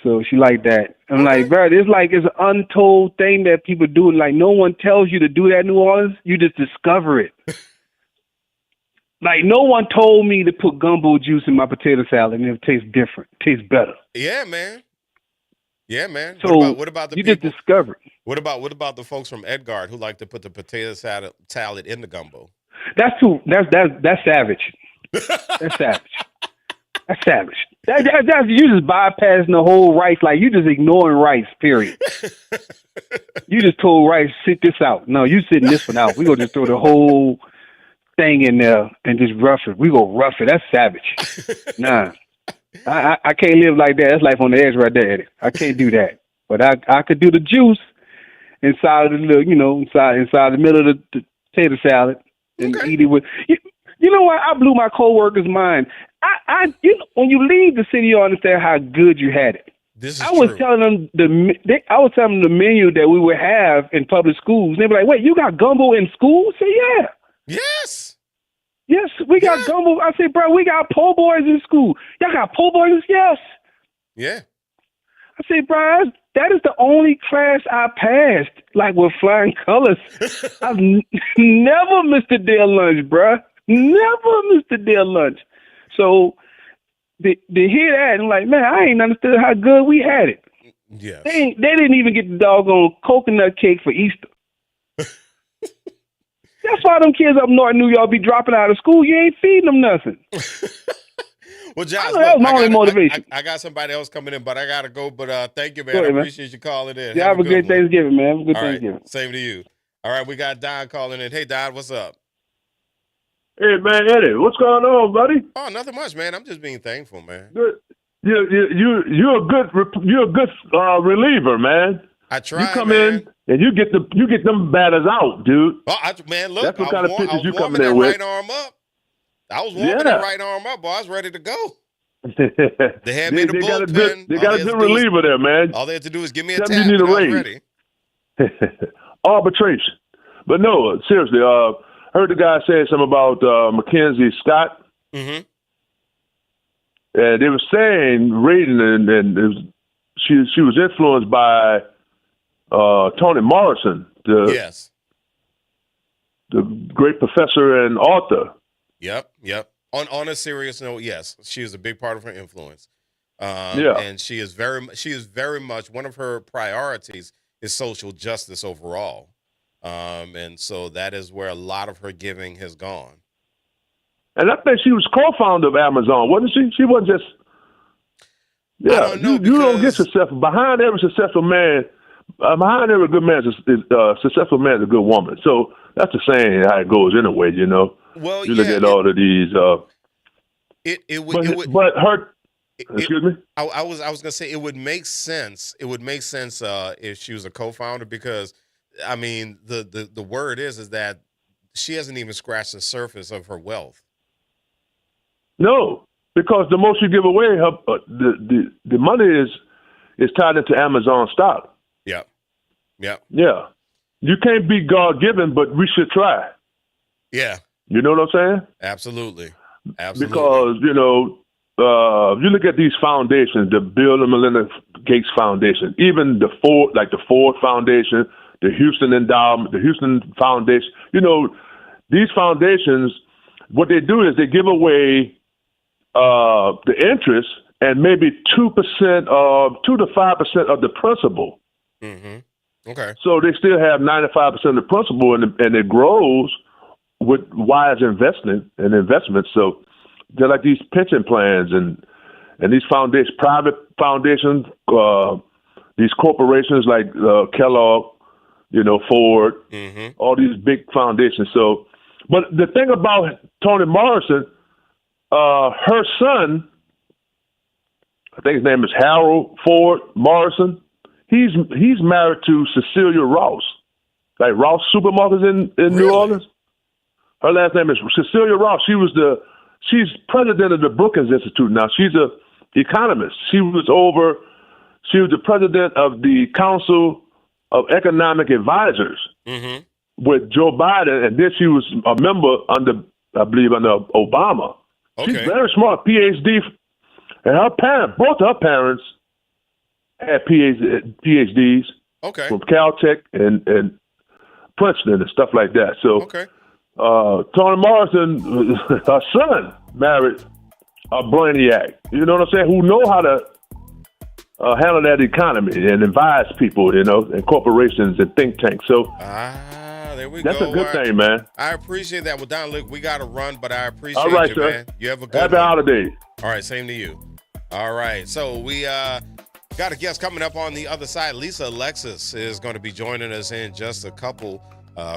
So she like that. I'm like, bro, it's an untold thing that people do. Like, no one tells you to do that in New Orleans. You just discover it. Like, no one told me to put gumbo juice in my potato salad and it tastes different. It tastes better. Yeah, man. Yeah, man. So what about the you people? just discover it. What about the folks from Edgard who like to put the potato salad in the gumbo? That's savage. That's savage. That's savage. That's you just bypassing the whole rice. Like, you just ignoring rice, period. You just told rice, sit this out. No, you sitting this one out. We gonna just throw the whole thing in there and just rough it. We go rough it. That's savage. Nah. I can't live like that. That's life on the edge right there, Eddie. I can't do that. But I could do the juice inside of the little, inside the middle of the potato salad and eat it with. You know what? I blew my coworker's mind. When you leave the city, you understand how good you had it. I was telling them the menu that we would have in public schools. They were like, "Wait, you got gumbo in school?" I said, "Yeah." Yes, we got gumbo. I said, "Bro, we got po' boys in school. Y'all got po' boys?" Yes. Yeah. I said, "Bro, that is the only class I passed, like with flying colors. I've never missed a day of lunch, bro. Never missed a day of lunch." So to hear that, I'm like, man, I ain't understood how good we had it. Yes. They didn't even get the doggone coconut cake for Easter. That's why them kids up north New York be dropping out of school. You ain't feeding them nothing. Well, Josh, that was my only motivation. I got somebody else coming in, but I got to go. But thank you, man. Ahead, I appreciate you calling in. Yeah, have a good Thanksgiving, man. Have a good All right. Thanksgiving. Same to you. All right, we got Don calling in. Hey, Don, what's up? Hey, man, Eddie, what's going on, buddy? Oh, nothing much, man. I'm just being thankful, man. Good. You're a good reliever, man. I try. You come in and you get them batters out, dude. Oh, man, look, that's what kind of pitches you coming in that with. right arm up. I was warming that right arm up, boy. I was ready to go. They had me in the bullpen. They got a good reliever there, man. All they had to do is give me a tap. You need a raise. Ready. Arbitration, but no, seriously. Heard the guy saying something about Mackenzie Scott. Mm-hmm. And they were saying, reading, and she was influenced by Toni Morrison, the great professor and author. Yep. On a serious note, yes, she is a big part of her influence. And she is very much, one of her priorities is social justice overall. And so that is where a lot of her giving has gone. And I think she was co-founder of Amazon, wasn't she? She wasn't just. Yeah, I don't know, you don't get successful. Behind every successful man, behind every good man, successful man is a good woman. So that's the saying how it goes anyway, you know. Well, you look at all of these. Excuse me. I was gonna say it would make sense. It would make sense if she was a co-founder, because I mean the word is that she hasn't even scratched the surface of her wealth. No, because the most you give away, the money is tied into Amazon stock. Yeah. You can't be God given, but we should try. Yeah. You know what I'm saying? Absolutely. Because you look at these foundations, the Bill and Melinda Gates Foundation, even the Ford Foundation, the Houston Endowment, the Houston Foundation. You know, these foundations, what they do is they give away the interest and maybe 2% to 5% of the principal. Mm-hmm. Okay. So they still have 95% of the principal, and it grows with wise investments. So they're like these pension plans and these private foundations, these corporations like Kellogg, Ford, all these big foundations. So, but the thing about Toni Morrison, her son, I think his name is Harold Ford Morrison. He's married to Cecilia Ross, like Ross Supermarkets in New Orleans. Her last name is Cecilia Ross. She's president of the Brookings Institute now. She's a economist. She was the president of the Council of Economic Advisors with Joe Biden, and then she was a member under Obama. Okay. She's very smart, PhD, and both her parents had PhDs from Caltech and Princeton and stuff like that. So, Toni Morrison, her son, married a brainiac. You know what I'm saying? Who know how to handle that economy and advise people, and corporations and think tanks. So, there we that's go. a good thing, man. I appreciate that. Well, Don, look, we got to run, but I appreciate All right, you, sir. man. You have a good Happy holidays. All right, same to you. All right, so we got a guest coming up on the other side. Lisa Alexis is going to be joining us in just a couple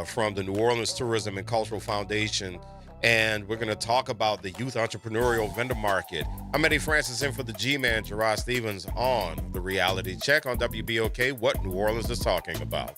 from the New Orleans Tourism and Cultural Foundation, and we're going to talk about the Youth Entrepreneurial Vendor Market. I'm Eddie Francis in for the G-Man, Gerod Stevens, on The Reality Check on WBOK, what New Orleans is talking about.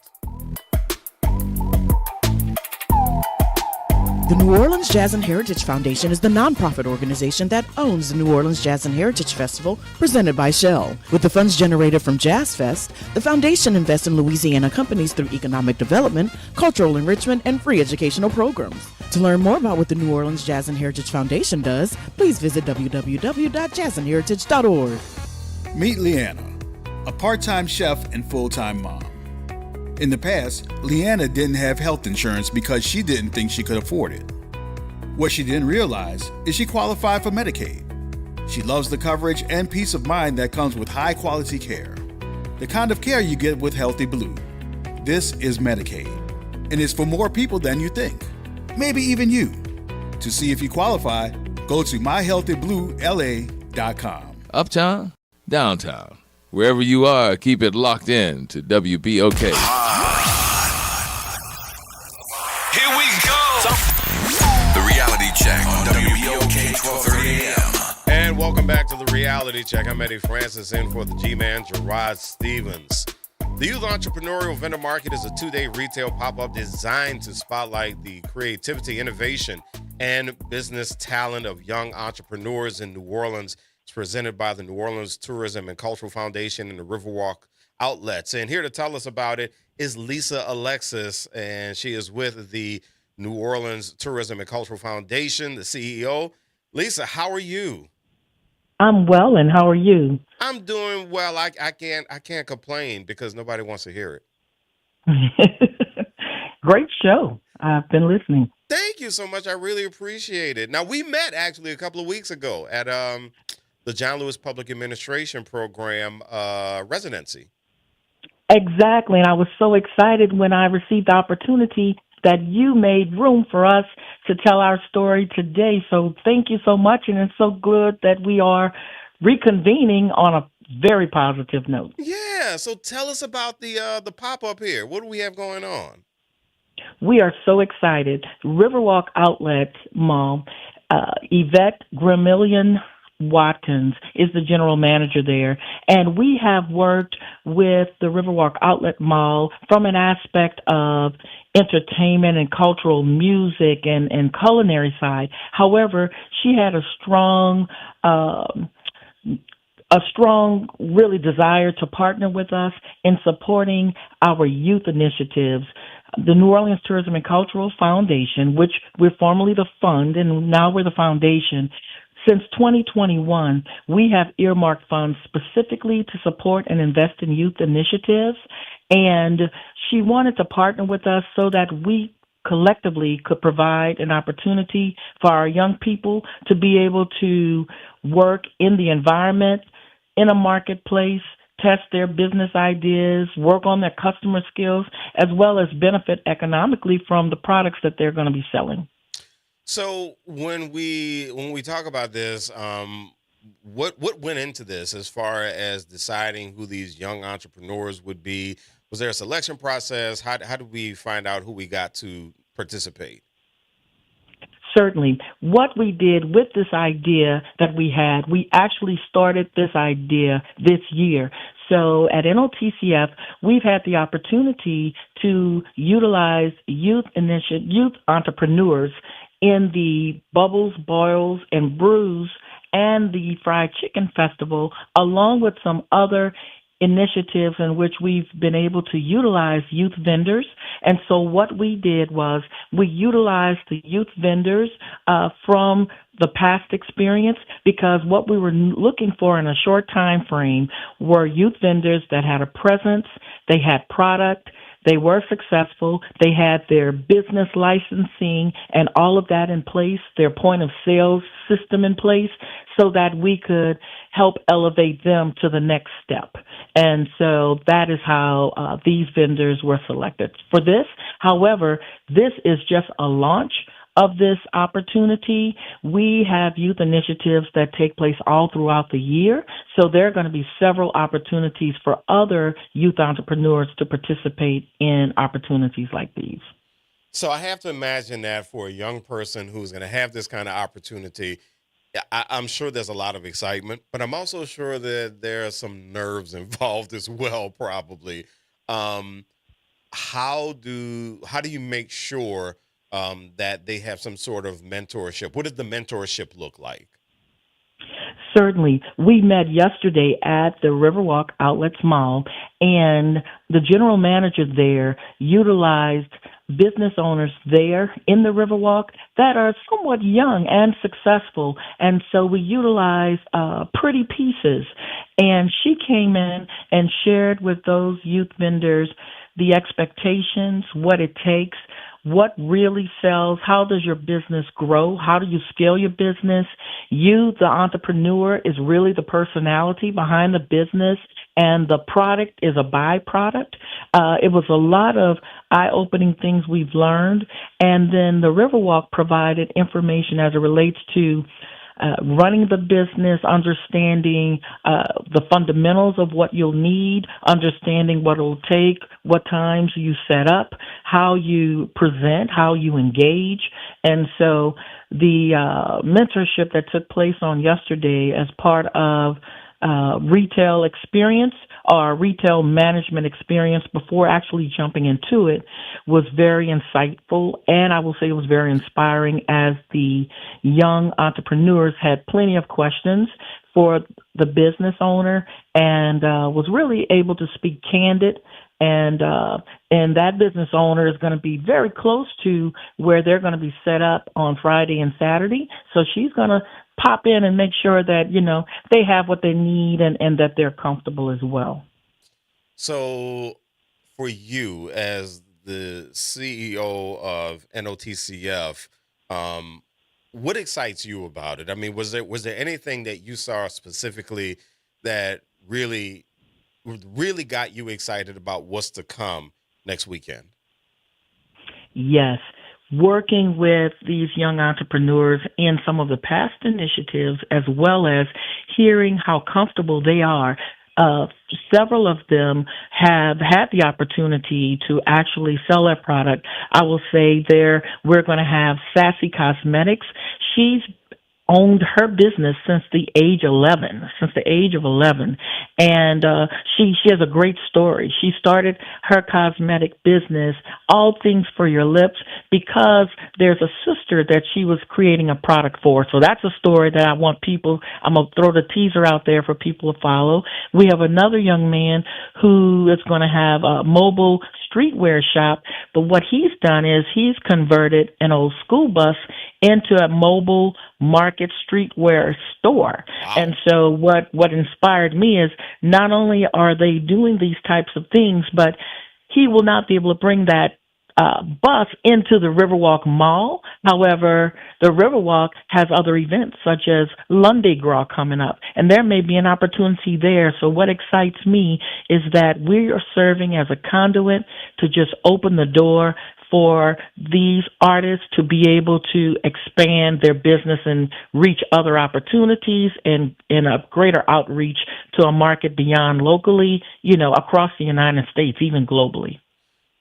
The New Orleans Jazz and Heritage Foundation is the nonprofit organization that owns the New Orleans Jazz and Heritage Festival presented by Shell. With the funds generated from Jazz Fest, the foundation invests in Louisiana companies through economic development, cultural enrichment, and free educational programs. To learn more about what the New Orleans Jazz and Heritage Foundation does, please visit www.jazzandheritage.org. Meet Leanna, a part-time chef and full-time mom. In the past, Leanna didn't have health insurance because she didn't think she could afford it. What she didn't realize is she qualified for Medicaid. She loves the coverage and peace of mind that comes with high-quality care. The kind of care you get with Healthy Blue. This is Medicaid, and it's for more people than you think. Maybe even you. To see if you qualify, go to myhealthybluela.com. Uptown, downtown, wherever you are, keep it locked in to WBOK. Here we go. The Reality Check on WBOK 1230 AM. And welcome back to the Reality Check. I'm Eddie Francis in for the G-Man, Gerod Stevens. The Youth Entrepreneurial Vendor Market is a 2-day retail pop-up designed to spotlight the creativity, innovation, and business talent of young entrepreneurs in New Orleans. It's presented by the New Orleans Tourism and Cultural Foundation and the Riverwalk Outlets. And here to tell us about it is Lisa Alexis, and she is with the New Orleans Tourism and Cultural Foundation, the CEO. Lisa, how are you? I'm well, and how are you? I'm doing well. I can't complain because nobody wants to hear it. Great show. I've been listening. Thank you so much. I really appreciate it. Now, we met actually a couple of weeks ago at the John Lewis Public Administration Program residency. Exactly, and I was so excited when I received the opportunity that you made room for us to tell our story today. So thank you so much, and it's so good that we are reconvening on a very positive note. Yeah, so tell us about the pop-up here. What do we have going on? We are so excited. Riverwalk Outlet Mall, Yvette Gramillion Watkins is the general manager there, and we have worked with the Riverwalk Outlet Mall from an aspect of entertainment and cultural music and culinary side. However, she had a strong really desire to partner with us in supporting our youth initiatives. The New Orleans Tourism and Cultural Foundation, which we're formerly the fund and now we're the foundation. Since 2021, we have earmarked funds specifically to support and invest in youth initiatives, and she wanted to partner with us so that we collectively could provide an opportunity for our young people to be able to work in the environment, in a marketplace, test their business ideas, work on their customer skills, as well as benefit economically from the products that they're going to be selling. So when we talk about this, what went into this as far as deciding who these young entrepreneurs would be? Was there a selection process? How did we find out who we got to participate? Certainly. What we did with this idea that we had, we actually started this idea this year. So at NOTCF, we've had the opportunity to utilize youth entrepreneurs in the Bubbles, Boils, and Brews and the Fried Chicken Festival, along with some other initiatives in which we've been able to utilize youth vendors. And so what we did was we utilized the youth vendors from the past experience, because what we were looking for in a short time frame were youth vendors that had a presence, they had product, they were successful, they had their business licensing and all of that in place, their point of sales system in place, so that we could help elevate them to the next step. And so that is how these vendors were selected. For this, however, this is just a launch of this opportunity. We have youth initiatives that take place all throughout the year, so there are going to be several opportunities for other youth entrepreneurs to participate in opportunities like these. So I have to imagine that for a young person who's going to have this kind of opportunity, I'm sure there's a lot of excitement, but I'm also sure that there are some nerves involved as well, probably. How do you make sure that they have some sort of mentorship? What does the mentorship look like? Certainly. We met yesterday at the Riverwalk Outlets Mall, and the general manager there utilized business owners there in the Riverwalk that are somewhat young and successful. And so we utilized Pretty Pieces. And she came in and shared with those youth vendors the expectations, what it takes, what really sells, how does your business grow, how do you scale your business. You, the entrepreneur, is really the personality behind the business, and the product is a byproduct. It was a lot of eye-opening things we've learned, and then the Riverwalk provided information as it relates to running the business, understanding the fundamentals of what you'll need, understanding what it'll take, what times you set up, how you present, how you engage. And so the mentorship that took place on yesterday as part of retail experience or retail management experience before actually jumping into it was very insightful, and I will say it was very inspiring, as the young entrepreneurs had plenty of questions for the business owner and was really able to speak candid. And that business owner is going to be very close to where they're going to be set up on Friday and Saturday. So she's going to pop in and make sure that, they have what they need and that they're comfortable as well. So for you as the CEO of NOTCF, what excites you about it? I mean, was there anything that you saw specifically that really got you excited about what's to come next weekend? Yes. Working with these young entrepreneurs in some of the past initiatives, as well as hearing how comfortable they are. Several of them have had the opportunity to actually sell their product. I will say we're going to have Sassy Cosmetics. She's owned her business since the age of 11. And she has a great story. She started her cosmetic business, All Things for Your Lips, because there's a sister that she was creating a product for. So that's a story that I'm going to throw the teaser out there for people to follow. We have another young man who is going to have a mobile streetwear shop, but what he's done is he's converted an old school bus into a mobile market streetwear store. Wow. And so what inspired me is not only are they doing these types of things, but he will not be able to bring that bus into the Riverwalk Mall. However, the Riverwalk has other events such as Lundy Gras coming up, and there may be an opportunity there. So what excites me is that we are serving as a conduit to just open the door for these artists to be able to expand their business and reach other opportunities and in a greater outreach to a market beyond locally, across the United States, even globally.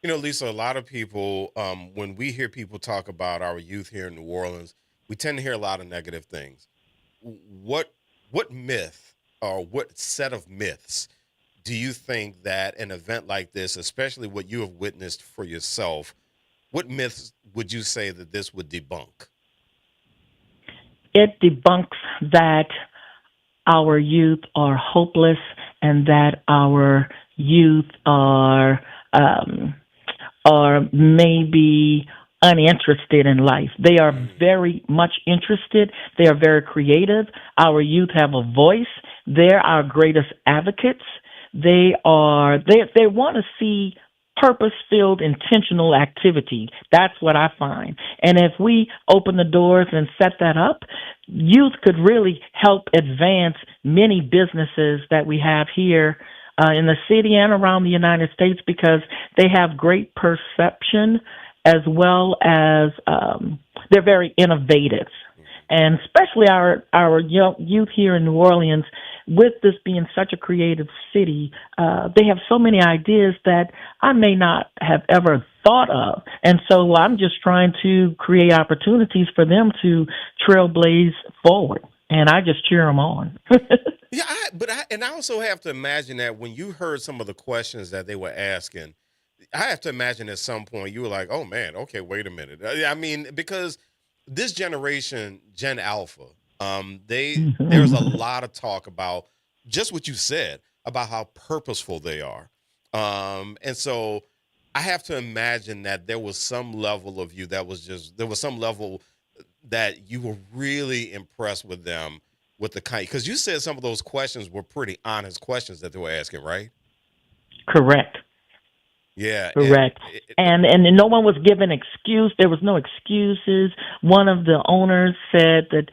Lisa, a lot of people, when we hear people talk about our youth here in New Orleans, we tend to hear a lot of negative things. What myth or what set of myths do you think that an event like this, especially what you have witnessed for yourself, what myths would you say that this would debunk? It debunks that our youth are hopeless and that our youth are maybe uninterested in life. They are very much interested. They are very creative. Our youth have a voice. They're our greatest advocates. They want to see purpose-filled, intentional activity. That's what I find. And if we open the doors and set that up, youth could really help advance many businesses that we have here in the city and around the United States, because they have great perception as well as they're very innovative. And especially our young youth here in New Orleans, with this being such a creative city, they have so many ideas that I may not have ever thought of. And so I'm just trying to create opportunities for them to trailblaze forward. And I just cheer them on. Yeah, I also have to imagine that when you heard some of the questions that they were asking, I have to imagine at some point you were like, "Oh man, okay, wait a minute." I mean, because this generation, Gen Alpha, there's a lot of talk about just what you said about how purposeful they are, and so I have to imagine that there was some level of you that was there was some level that you were really impressed with them with the kind, because you said some of those questions were pretty honest questions that they were asking, right? Correct. Yeah. Correct. And no one was given excuse. There was no excuses. One of the owners said that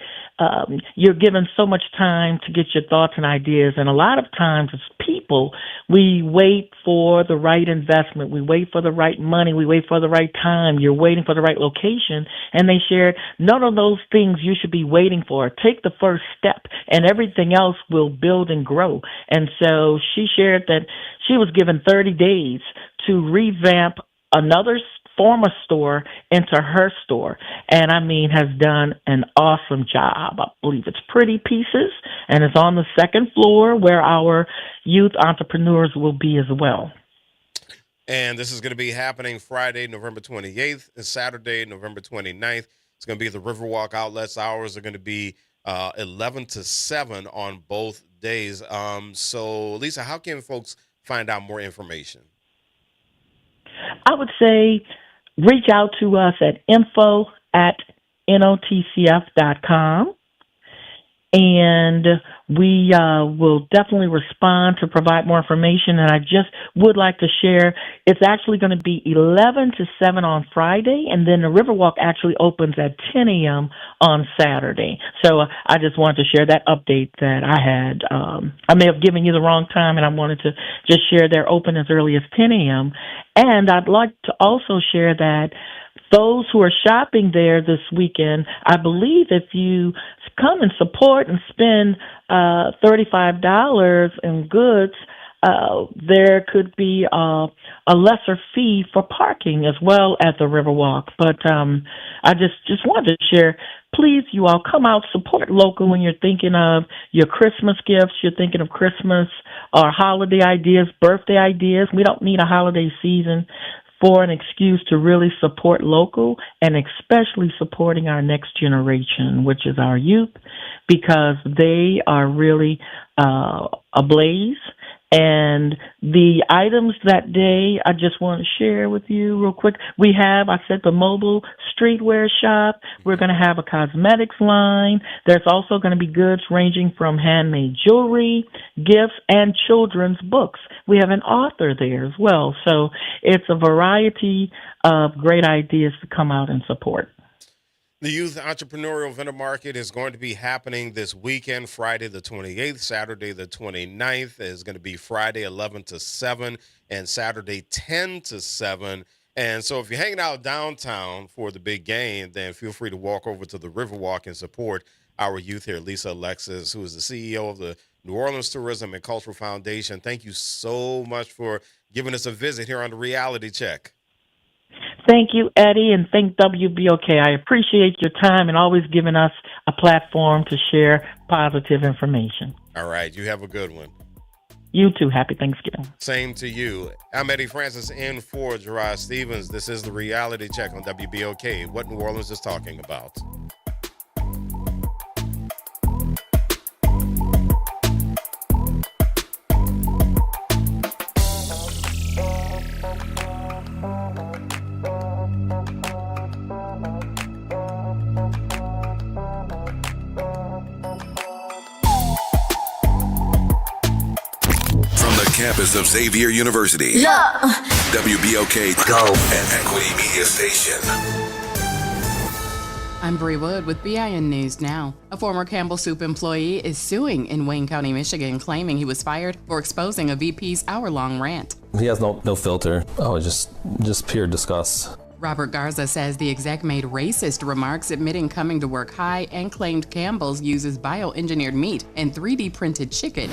you're given so much time to get your thoughts and ideas. And a lot of times as people, we wait for the right investment. We wait for the right money. We wait for the right time. You're waiting for the right location. And they shared none of those things you should be waiting for. Take the first step and everything else will build and grow. And so she shared that she was given 30 days to revamp another former store into her store, and I mean has done an awesome job. I believe it's Pretty Pieces, and it's on the second floor where our youth entrepreneurs will be as well. And this is going to be happening Friday, November 28th, and Saturday, November 29th. It's going to be the Riverwalk Outlets. Hours are going to be 11 to 7 on both days. So, Lisa, how can folks find out more information? I would say reach out to us at info@notcf.com, and we will definitely respond to provide more information. And I just would like to share, it's actually going to be 11 to 7 on Friday, and then the Riverwalk actually opens at 10 a.m. on Saturday. So I just wanted to share that update that I had. I may have given you the wrong time, and I wanted to just share they're open as early as 10 a.m. And I'd like to also share that those who are shopping there this weekend, I believe if you come and support and spend $35 in goods, there could be a lesser fee for parking as well at the Riverwalk. But I just wanted to share, please, you all come out, support local when you're thinking of your Christmas gifts, you're thinking of Christmas or holiday ideas, birthday ideas. We don't need a holiday season for an excuse to really support local, and especially supporting our next generation, which is our youth, because they are really ablaze. And the items that day, I just want to share with you real quick. We have, I said, the mobile streetwear shop. We're going to have a cosmetics line. There's also going to be goods ranging from handmade jewelry, gifts, and children's books. We have an author there as well. So it's a variety of great ideas to come out and support. The Youth Entrepreneurial Vendor Market is going to be happening this weekend, Friday the 28th, Saturday the 29th. Is going to be Friday 11 to 7 and Saturday 10 to 7. And so if you're hanging out downtown for the big game, then feel free to walk over to the Riverwalk and support our youth here. Lisa Alexis, who is the CEO of the New Orleans Tourism and Cultural Foundation. Thank you so much for giving us a visit here on the Reality Check. Thank you, Eddie, and thank WBOK. I appreciate your time and always giving us a platform to share positive information. All right. You have a good one. You too. Happy Thanksgiving. Same to you. I'm Eddie Francis in for Gerard Stevens. This is the Reality Check on WBOK. What New Orleans is talking about. Campus of Xavier University. WBOK Go and Equity Media Station. I'm Bree Wood with BIN News Now. A former Campbell Soup employee is suing in Wayne County, Michigan, claiming he was fired for exposing a VP's hour-long rant. He has no filter. Oh, just pure disgust. Robert Garza says the exec made racist remarks, admitting coming to work high, and claimed Campbell's uses bioengineered meat and 3D printed chicken.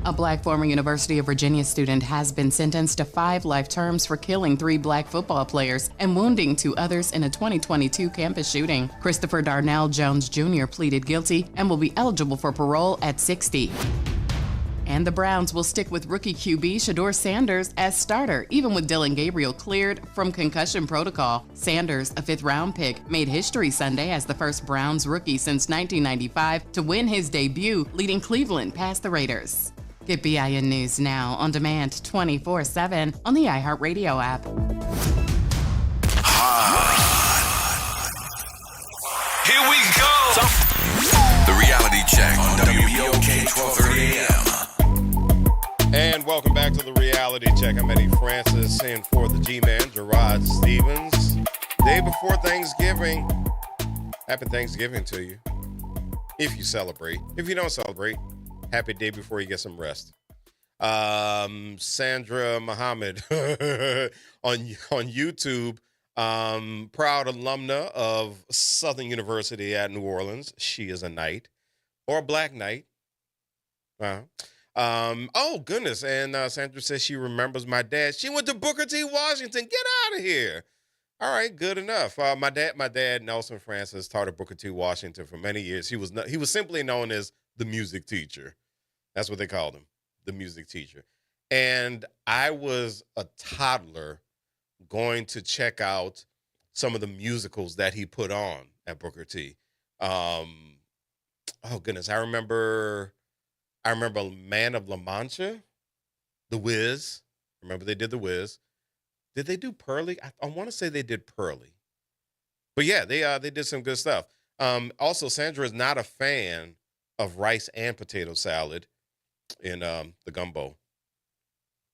A black former University of Virginia student has been sentenced to 5 life terms for killing 3 black football players and wounding 2 others in a 2022 campus shooting. Christopher Darnell Jones Jr. pleaded guilty and will be eligible for parole at 60. And the Browns will stick with rookie QB Shedeur Sanders as starter, even with Dylan Gabriel cleared from concussion protocol. Sanders, a 5th-round pick, made history Sunday as the first Browns rookie since 1995 to win his debut, leading Cleveland past the Raiders. Get BIN News Now on demand 24/7 on the iHeartRadio app. Here we go. The Reality Check on WBOK 1230 AM. And welcome back to the Reality Check. I'm Eddie Francis in for the G-Man, Gerard Stevens. Day before Thanksgiving. Happy Thanksgiving to you. If you celebrate. If you don't celebrate, happy day before you get some rest. Sandra Muhammad on YouTube, proud alumna of Southern University at New Orleans. She is a Knight or a Black Knight. Oh goodness! And Sandra says she remembers my dad. She went to Booker T. Washington. Get out of here! All right, good enough. My dad, Nelson Francis, taught at Booker T. Washington for many years. He was simply known as the music teacher. That's what they called him, the music teacher. And I was a toddler going to check out some of the musicals that he put on at Booker T. Oh goodness, I remember Man of La Mancha, The Wiz. Remember they did The Wiz. Did they do Pearly? I want to say they did Pearly. But yeah, they did some good stuff. Also, Sandra is not a fan of rice and potato salad in the gumbo.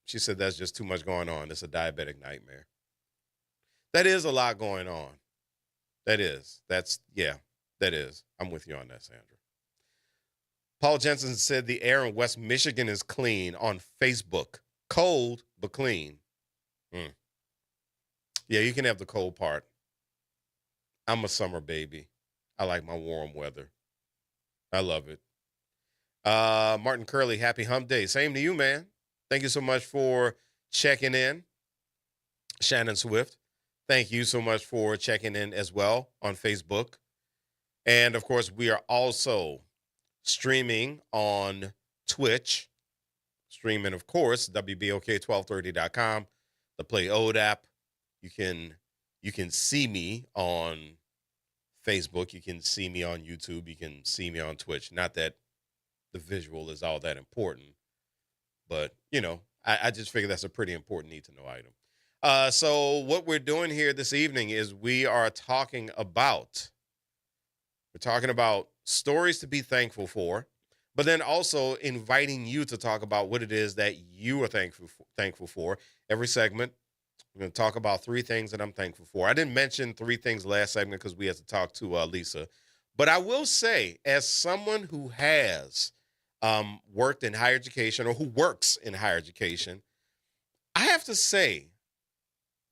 She said that's just too much going on. It's a diabetic nightmare. That is a lot going on. That is. I'm with you on that, Sandra. Paul Jensen said the air in West Michigan is clean on Facebook. Cold, but clean. Yeah, you can have the cold part. I'm a summer baby. I like my warm weather. I love it. Martin Curley, happy hump day. Same to you, man. Thank you so much for checking in. Shannon Swift, thank you so much for checking in as well on Facebook. And, of course, we are also streaming on Twitch. Streaming, of course, WBOK1230.com, the Play Ode app. You can see me on Facebook. You can see me on YouTube. You can see me on Twitch. Not that the visual is all that important, but, I just figure that's a pretty important need-to-know item. So what we're doing here this evening is we're talking about stories to be thankful for, but then also inviting you to talk about what it is that you are thankful for. Every segment, we're going to talk about 3 things that I'm thankful for. I didn't mention 3 things last segment because we had to talk to Lisa. But I will say, as someone who has worked in higher education or who works in higher education, I have to say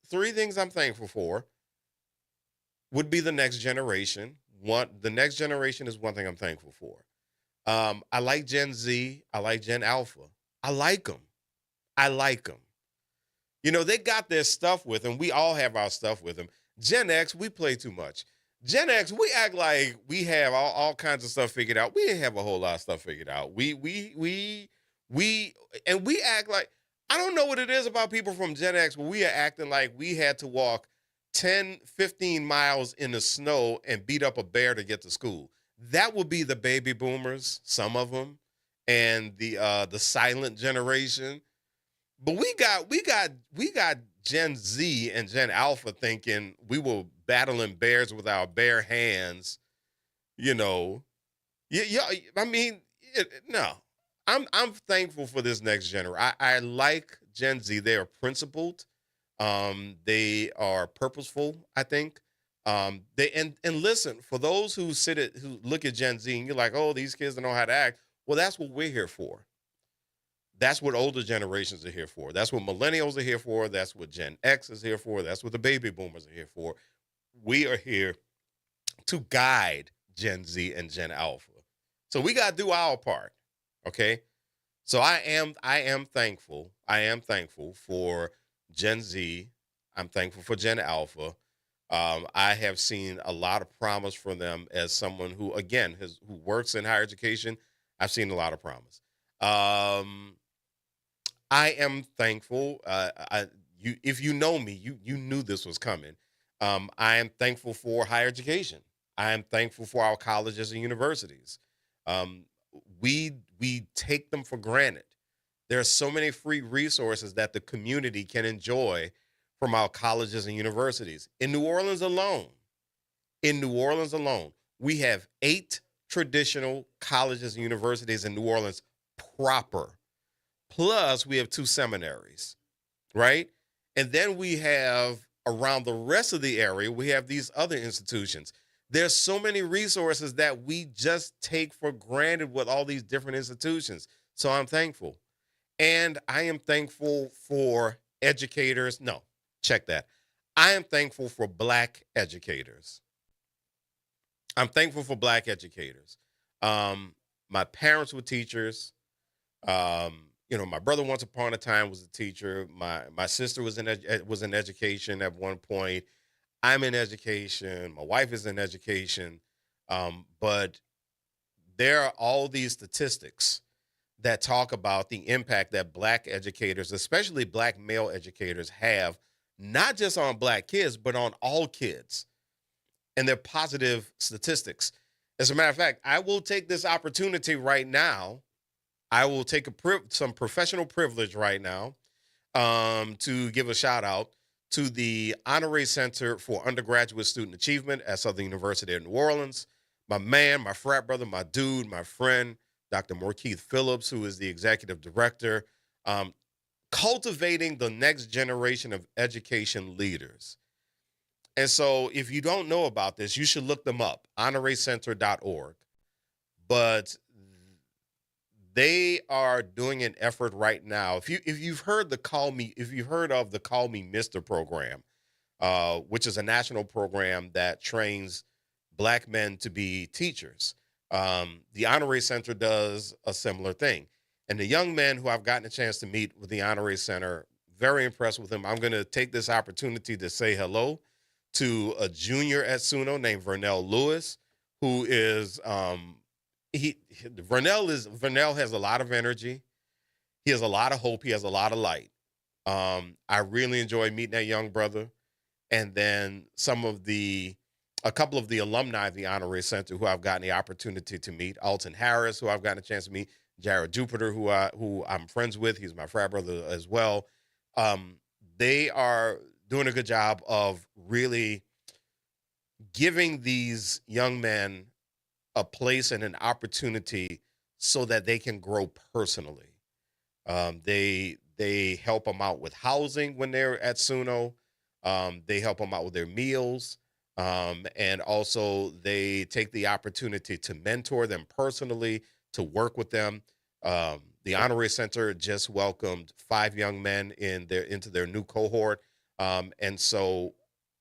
3 things I'm thankful for would be the next generation. The next generation is one thing I'm thankful for. I like Gen Z. I like Gen Alpha. I like them. They got their stuff with them. We all have our stuff with them. Gen X, we play too much. Gen X, we act like we have all kinds of stuff figured out. We didn't have a whole lot of stuff figured out. We We act like, I don't know what it is about people from Gen X, but we are acting like we had to walk 10, 15 miles in the snow and beat up a bear to get to school. That would be the baby boomers, some of them, and the silent generation. But we got Gen Z and Gen Alpha thinking we were battling bears with our bare hands. You know, yeah. I mean, no. I'm thankful for this next generation. I like Gen Z. They are principled. They are purposeful, I think. They and listen, for those who look at Gen Z and you're like, oh, these kids don't know how to act. Well, that's what we're here for. That's what older generations are here for. That's what millennials are here for. That's what Gen X is here for. That's what the baby boomers are here for. We are here to guide Gen Z and Gen Alpha. So we got to do our part. Okay. So I am thankful. I am thankful for Gen Z. I'm thankful for Gen Alpha. I have seen a lot of promise from them as someone who, again, who works in higher education. I've seen a lot of promise. I am thankful. If you know me, you knew this was coming. I am thankful for higher education. I am thankful for our colleges and universities. We take them for granted. There are so many free resources that the community can enjoy from our colleges and universities. In New Orleans alone, we have 8 traditional colleges and universities in New Orleans proper. Plus, we have 2 seminaries, right? And then we have, around the rest of the area, we have these other institutions. There's so many resources that we just take for granted with all these different institutions. So I'm thankful. And I am thankful for educators. No, check that. I am thankful for Black educators. I'm thankful for Black educators. My parents were teachers. My brother once upon a time was a teacher. My sister was in education at one point. I'm in education. My wife is in education. But there are all these statistics that talk about the impact that Black educators, especially Black male educators, have, not just on Black kids, but on all kids. And they're positive statistics. As a matter of fact, I will take this opportunity right now. I will take some professional privilege right now to give a shout out to the Honorary Center for Undergraduate Student Achievement at Southern University of New Orleans. My man, my frat brother, my dude, my friend, Dr. Morkeith Phillips, who is the executive director, cultivating the next generation of education leaders. And so if you don't know about this, you should look them up, honorarycenter.org. But they are doing an effort right now. If you've heard of the Call Me Mr. program, which is a national program that trains Black men to be teachers, the Honorary Center does a similar thing. And the young men who I've gotten a chance to meet with the Honorary Center, very impressed with them. I'm going to take this opportunity to say hello to a junior at SUNO named Vernell Lewis, who is Vernell has a lot of energy. He has a lot of hope. He has a lot of light. I really enjoyed meeting that young brother. And then a couple of the alumni of the Honorary Center who I've gotten the opportunity to meet, Alton Harris, who I've gotten a chance to meet, Gerod Jupiter, who I'm friends with. He's my frat brother as well. They are doing a good job of really giving these young men a place and an opportunity so that they can grow personally. They help them out with housing when they're at SUNO. They help them out with their meals. And also they take the opportunity to mentor them personally, to work with them. The Honorary Center just welcomed 5 young men into their new cohort. And so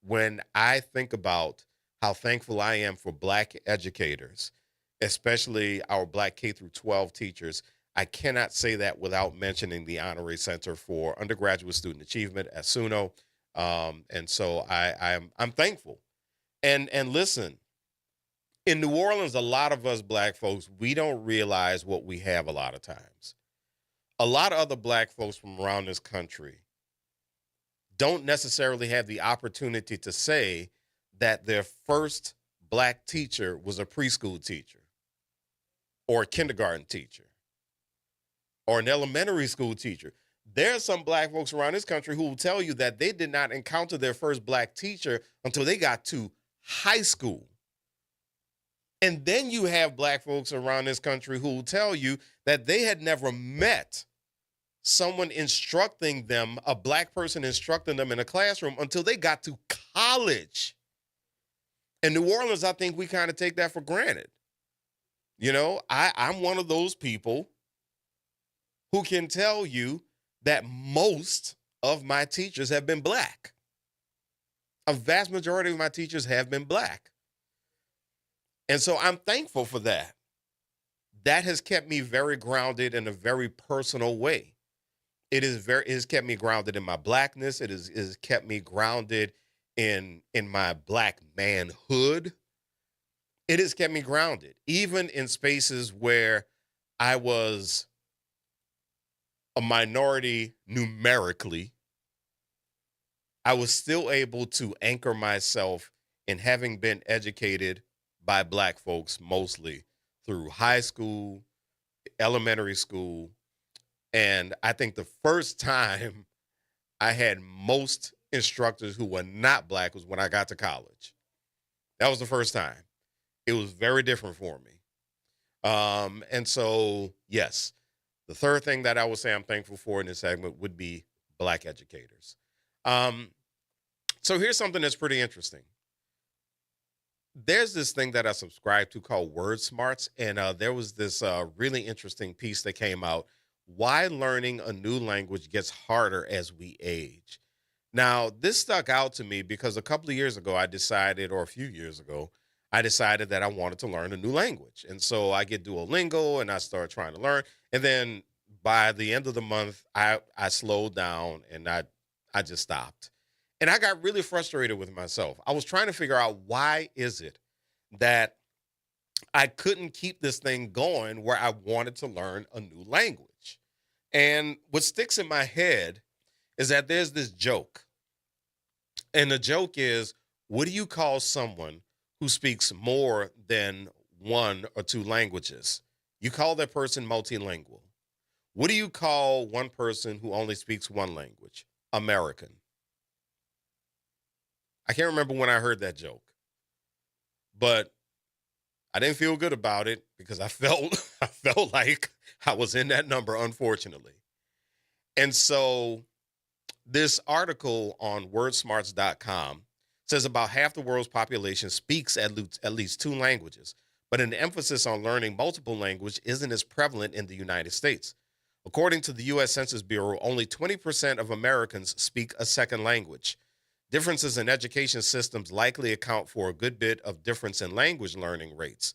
when I think about how thankful I am for Black educators, especially our Black K through 12 teachers, I cannot say that without mentioning the Honorary Center for Undergraduate Student Achievement at SUNO. And so I'm thankful. And listen, in New Orleans, a lot of us Black folks, we don't realize what we have a lot of times. a lot of other black folks from around this country don't necessarily have the opportunity to say that their first black teacher was a preschool teacher or a kindergarten teacher or an elementary school teacher. There are some black folks around this country who will tell you that they did not encounter their first black teacher until they got to high school. And then you have black folks around this country who will tell you that they had never met someone instructing them, a black person instructing them in a classroom until they got to college. In New Orleans, I think we kind of take that for granted. You know, I'm one of those people who can tell you that most of my teachers have been black. A vast majority of my teachers have been black. And so I'm thankful for that. That has kept me very grounded in a very personal way. It has kept me grounded in my blackness. It has kept me grounded in my black manhood. It has kept me grounded, even in spaces where I was a minority numerically. I was still able to anchor myself in having been educated by black folks, mostly through high school, elementary school. And I think the first time I had most instructors who were not black was when I got to college. That was the first time. It was very different for me. And so, yes, the third thing that I would say I'm thankful for in this segment would be black educators. So here's something that's pretty interesting. There's this thing that I subscribe to called Word Smarts, and there was this really interesting piece that came out, Why Learning a New Language Gets Harder as We Age. Now, this stuck out to me because a couple of years ago, a few years ago, I decided that I wanted to learn a new language. And so I get Duolingo and I started trying to learn. And then by the end of the month, I slowed down and I just stopped. And I got really frustrated with myself. I was trying to figure out, why is it that I couldn't keep this thing going where I wanted to learn a new language? And what sticks in my head is that there's this joke. And the joke is, what do you call someone who speaks more than one or two languages? You call that person multilingual. What do you call one person who only speaks one language? American. I can't remember when I heard that joke, but I didn't feel good about it because I felt like I was in that number, unfortunately. And so this article on wordsmarts.com says about half the world's population speaks at least two languages, but an emphasis on learning multiple languages isn't as prevalent in the United States. According to the U.S. Census Bureau, only 20% of Americans speak a second language. Differences in education systems likely account for a good bit of difference in language learning rates.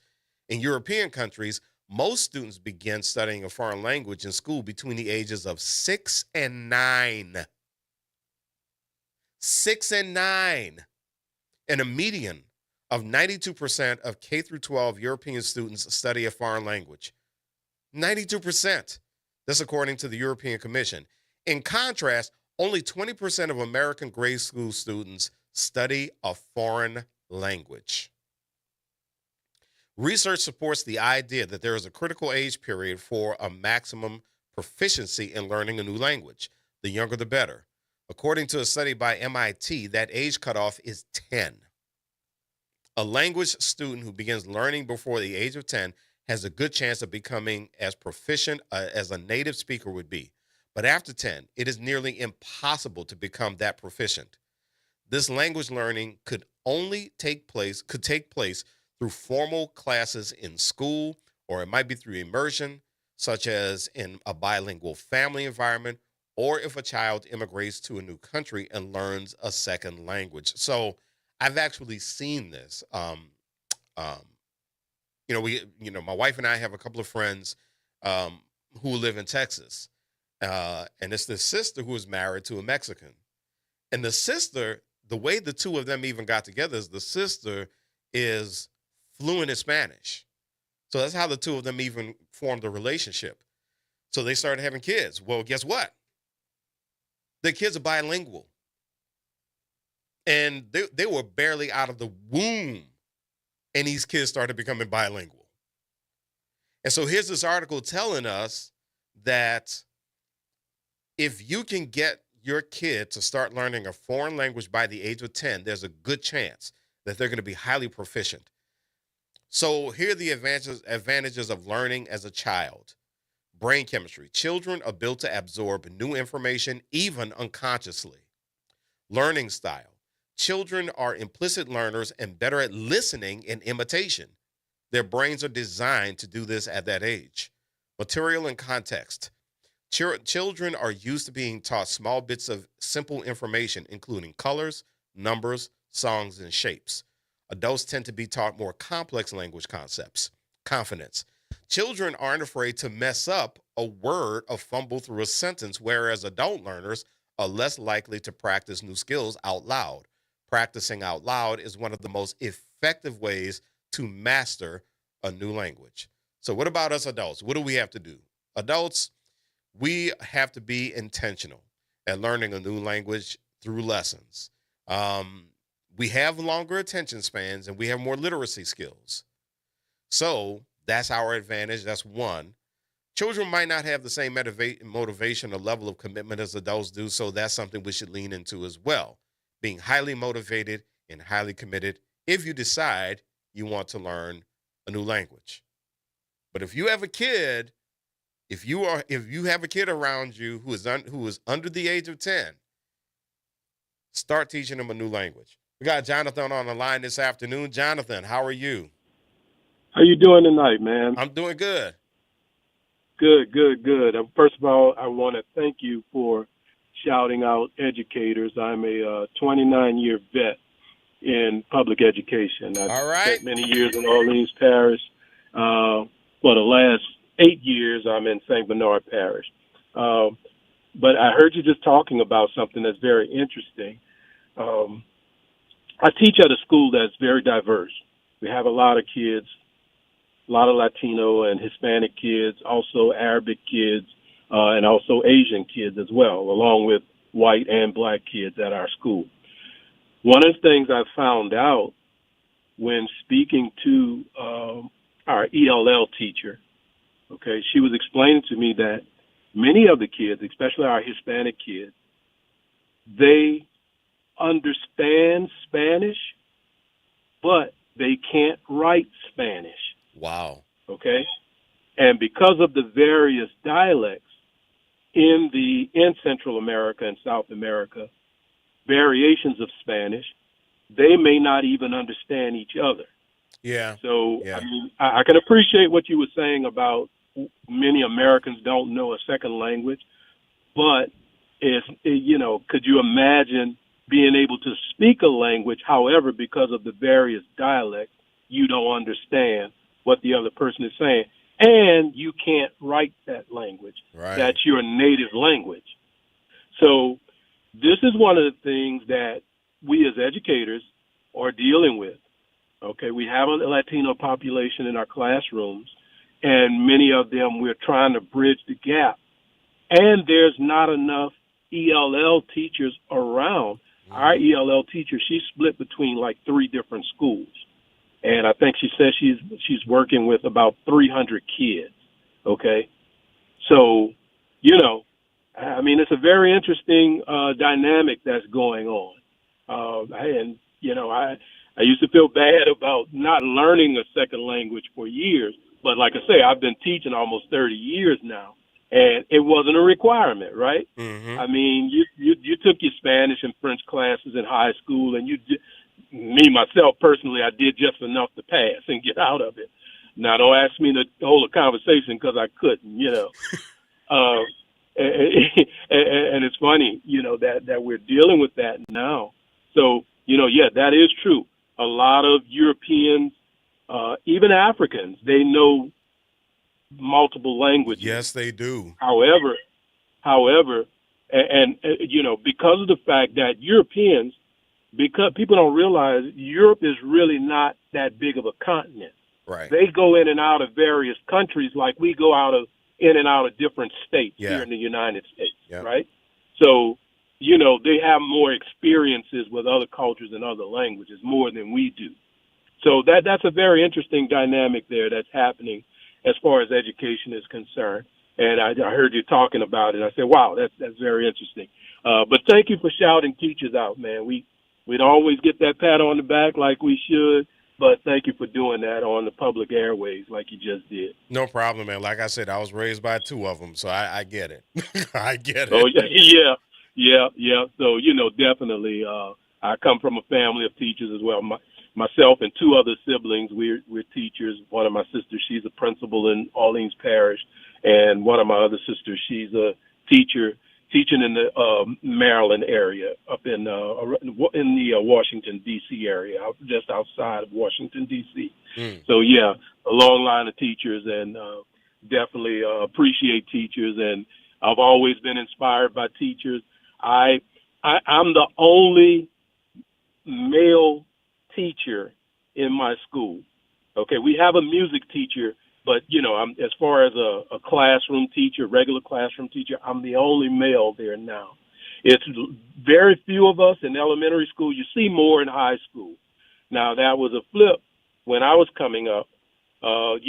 In European countries, most students begin studying a foreign language in school between the ages of 6 and 9. 6 and 9. And a median of 92% of K through 12 European students study a foreign language. 92%. That's according to the European Commission. In contrast, only 20% of American grade school students study a foreign language. Research supports the idea that there is a critical age period for a maximum proficiency in learning a new language. The younger, the better. According to a study by MIT, that age cutoff is 10. A language student who begins learning before the age of 10 has a good chance of becoming as proficient as a native speaker would be. But after 10, it is nearly impossible to become that proficient. This language learning could take place through formal classes in school, or it might be through immersion, such as in a bilingual family environment, or if a child immigrates to a new country and learns a second language. So I've actually seen this. My wife and I have a couple of friends who live in Texas. And it's the sister who is married to a Mexican. And the sister, the way the two of them even got together is the sister is fluent in Spanish. So that's how the two of them even formed a relationship. So they started having kids. Well, guess what? The kids are bilingual. And they were barely out of the womb, and these kids started becoming bilingual. And so here's this article telling us that if you can get your kid to start learning a foreign language by the age of 10, there's a good chance that they're going to be highly proficient. So here are the advantages of learning as a child. Brain chemistry. Children are built to absorb new information, even unconsciously. Learning style. Children are implicit learners and better at listening and imitation. Their brains are designed to do this at that age. Material and context. Children are used to being taught small bits of simple information, including colors, numbers, songs, and shapes. Adults tend to be taught more complex language concepts. Confidence. Children aren't afraid to mess up a word or fumble through a sentence, whereas adult learners are less likely to practice new skills out loud. Practicing out loud is one of the most effective ways to master a new language. So what about us adults? What do we have to do? Adults, we have to be intentional at learning a new language through lessons. We have longer attention spans and we have more literacy skills. So that's our advantage. That's one. Children might not have the same motivation or level of commitment as adults do, so that's something we should lean into as well. Being highly motivated and highly committed if you decide you want to learn a new language. But if you have a kid, if you have a kid around you who is under the age of 10, start teaching them a new language. We got Jonathan on the line this afternoon. Jonathan, how are you? How you doing tonight, man? I'm doing good. Good. First of all, I want to thank you for shouting out educators. I'm a 29-year vet in public education. I've spent many years in Orleans Parish. For the last 8 years, I'm in St. Bernard Parish. But I heard you just talking about something that's very interesting. I teach at a school that's very diverse. We have a lot of kids, a lot of Latino and Hispanic kids, also Arabic kids, and also Asian kids as well, along with white and black kids at our school. One of the things I found out when speaking to our ELL teacher, okay, she was explaining to me that many of the kids, especially our Hispanic kids, they understand Spanish, but they can't write Spanish. Wow. Okay? And because of the various dialects in Central America and South America, variations of Spanish, they may not even understand each other. Yeah. So, I mean, I can appreciate what you were saying about many Americans don't know a second language, but could you imagine being able to speak a language, however, because of the various dialects, you don't understand what the other person is saying, and you can't write that language. Right. That's your native language. So this is one of the things that we as educators are dealing with. Okay, we have a Latino population in our classrooms, and many of them we're trying to bridge the gap. And there's not enough ELL teachers around. Our ELL teacher, she's split between like 3 different schools. And I think she says she's working with about 300 kids. Okay. So, I mean, it's a very interesting dynamic that's going on. I used to feel bad about not learning a second language for years. But like I say, I've been teaching almost 30 years now. And it wasn't a requirement, right? Mm-hmm. I mean, you took your Spanish and French classes in high school, and me, myself, personally, I did just enough to pass and get out of it. Now, don't ask me to hold a conversation because I couldn't, and it's funny, that we're dealing with that now. So, that is true. A lot of Europeans, even Africans, they know multiple languages. Yes, they do. However, because of the fact that Europeans, because people don't realize Europe is really not that big of a continent. Right. They go in and out of various countries like we go out of in and out of different states Yeah. here in the United States, Yeah. right? So, they have more experiences with other cultures and other languages more than we do. So that's a very interesting dynamic there that's happening as far as education is concerned. And I heard you talking about it. I said, wow, that's very interesting. But thank you for shouting teachers out, man. We'd always get that pat on the back like we should, but thank you for doing that on the public airways like you just did. No problem, man. Like I said, I was raised by two of them, so I get it. I get it. Oh, yeah. So, definitely, I come from a family of teachers as well. Myself and two other siblings, we're teachers. One of my sisters, she's a principal in Orleans Parish, and one of my other sisters, she's a teacher teaching in the Maryland area, up in the Washington, D.C. area, just outside of Washington, D.C. So, yeah, a long line of teachers, and definitely appreciate teachers, and I've always been inspired by teachers. I'm the only male teacher in my school. Okay, we have a music teacher, but I'm as far as a classroom teacher, regular classroom teacher, I'm the only male there now. It's very few of us in elementary school. You see more in high school. Now that was a flip when I was coming up. I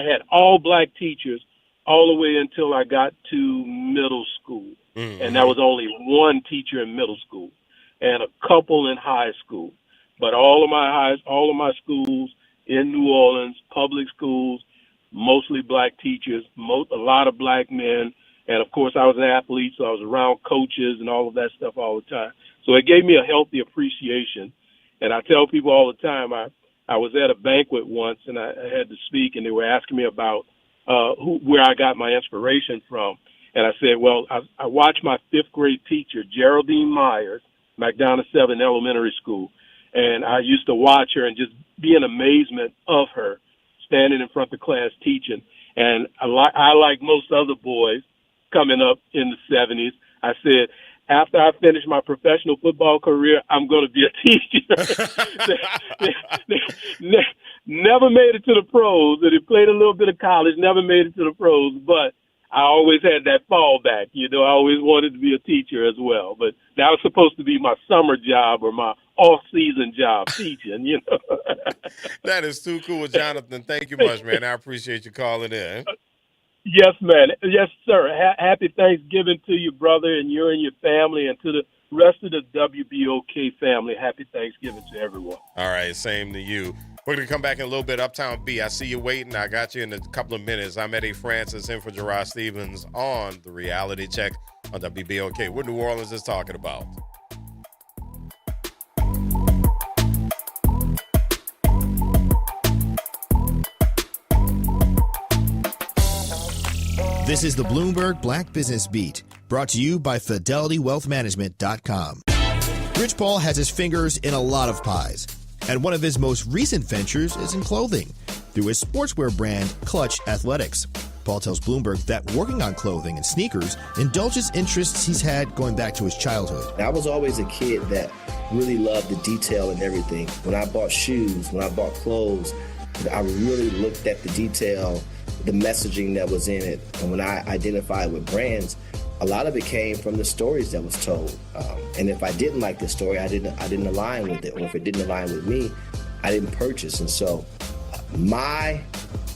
had all black teachers all the way until I got to middle school. Mm-hmm. And that was only one teacher in middle school and a couple in high school. But all of my schools in New Orleans, public schools, mostly black teachers, a lot of black men. And of course I was an athlete, so I was around coaches and all of that stuff all the time. So it gave me a healthy appreciation. And I tell people all the time, I was at a banquet once and I had to speak, and they were asking me about where I got my inspiration from. And I said, well, I watched my fifth grade teacher, Geraldine Myers, McDonough 7 Elementary School. And I used to watch her and just be in amazement of her standing in front of class teaching. And I like most other boys coming up in the 70s, I said, after I finish my professional football career, I'm going to be a teacher. Never made it to the pros. And he played a little bit of college, never made it to the pros. But I always had that fallback. I always wanted to be a teacher as well. But that was supposed to be my summer job or my off-season job, teaching, That is too cool, Jonathan. Thank you much, man. I appreciate you calling in. Yes, man. Yes, sir. Happy Thanksgiving to you, brother, and you and your family, and to the rest of the WBOK family. Happy Thanksgiving to everyone. All right, same to you. We're going to come back in a little bit. Uptown B, I see you waiting. I got you in a couple of minutes. I'm Eddie Francis in for Gerard Stevens on The Reality Check on WBOK. What New Orleans is talking about. This is the Bloomberg Black Business Beat, brought to you by FidelityWealthManagement.com. Rich Paul has his fingers in a lot of pies, and one of his most recent ventures is in clothing through his sportswear brand, Clutch Athletics. Paul tells Bloomberg that working on clothing and sneakers indulges interests he's had going back to his childhood. I was always a kid that really loved the detail and everything. When I bought shoes, when I bought clothes, I really looked at the detail, the messaging that was in it. And when I identified with brands, a lot of it came from the stories that was told. And if I didn't like the story, I didn't align with it. Or if it didn't align with me, I didn't purchase. And so my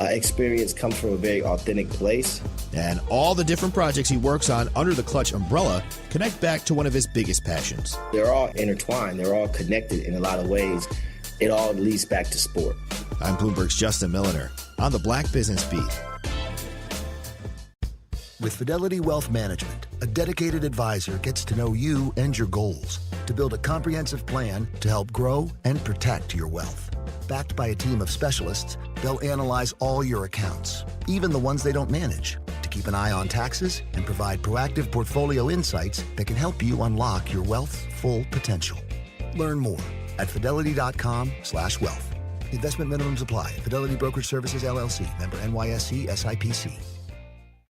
experience comes from a very authentic place. And all the different projects he works on under the Clutch umbrella connect back to one of his biggest passions. They're all intertwined. They're all connected in a lot of ways. It all leads back to sport. I'm Bloomberg's Justin Milliner on the Black Business Beat. With Fidelity Wealth Management, a dedicated advisor gets to know you and your goals to build a comprehensive plan to help grow and protect your wealth. Backed by a team of specialists, they'll analyze all your accounts, even the ones they don't manage, to keep an eye on taxes and provide proactive portfolio insights that can help you unlock your wealth's full potential. Learn more at fidelity.com/wealth. Investment minimums apply. Fidelity Brokerage Services, LLC. Member NYSE SIPC.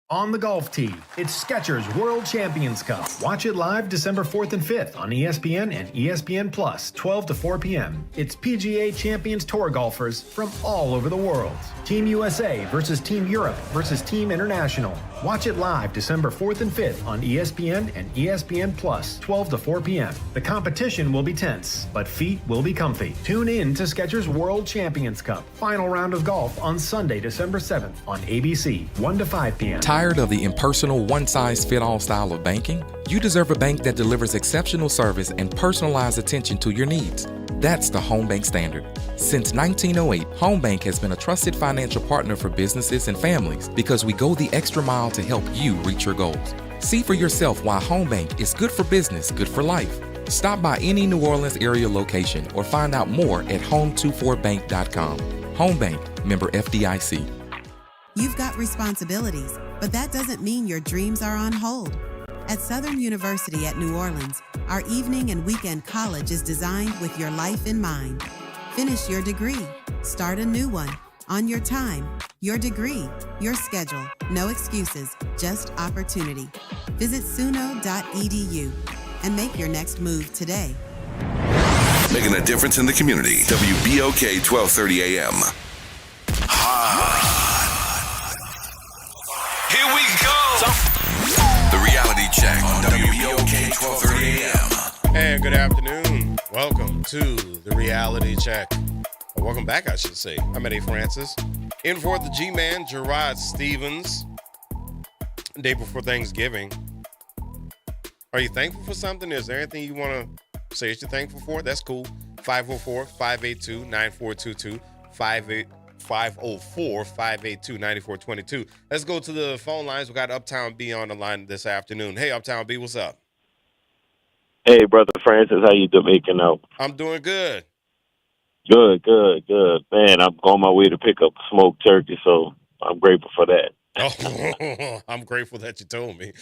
On the golf tee, it's Skechers World Champions Cup. Watch it live December 4th and 5th on ESPN and ESPN Plus, 12 to 4 p.m. It's PGA Champions Tour golfers from all over the world. Team USA versus Team Europe versus Team International. Watch it live December 4th and 5th on ESPN and ESPN Plus, 12 to 4 p.m. The competition will be tense, but feet will be comfy. Tune in to Skechers World Champions Cup. Final round of golf on Sunday, December 7th on ABC, 1 to 5 p.m. Tired of the impersonal one-size-fit-all style of banking? You deserve a bank that delivers exceptional service and personalized attention to your needs. That's the Home Bank Standard. Since 1908, Home Bank has been a trusted financial partner for businesses and families because we go the extra mile to help you reach your goals. See for yourself why Home Bank is good for business, good for life. Stop by any New Orleans area location or find out more at home24bank.com. Home Bank, member FDIC. You've got responsibilities, but that doesn't mean your dreams are on hold. At Southern University at New Orleans, our evening and weekend college is designed with your life in mind. Finish your degree, start a new one, on your time, your degree, your schedule, no excuses, just opportunity. Visit suno.edu and make your next move today. Making a difference in the community. WBOK 1230 AM. Here we go. The reality check on WBOK 1230 AM. And good afternoon. Welcome to the reality check. Or welcome back, I should say. I'm Eddie Francis. In for the G-Man, Gerod Stevens. Day before Thanksgiving. Are you thankful for something? Is there anything you want to say that you're thankful for? That's cool. 504-582-9422. 504-582-9422. Let's go to the phone lines. We got Uptown B on the line this afternoon. Hey, Uptown B, what's up? Hey, Brother Francis, how you making out? I'm doing good. Good. Man, I'm on my way to pick up smoked turkey, so I'm grateful for that. Oh, I'm grateful that you told me.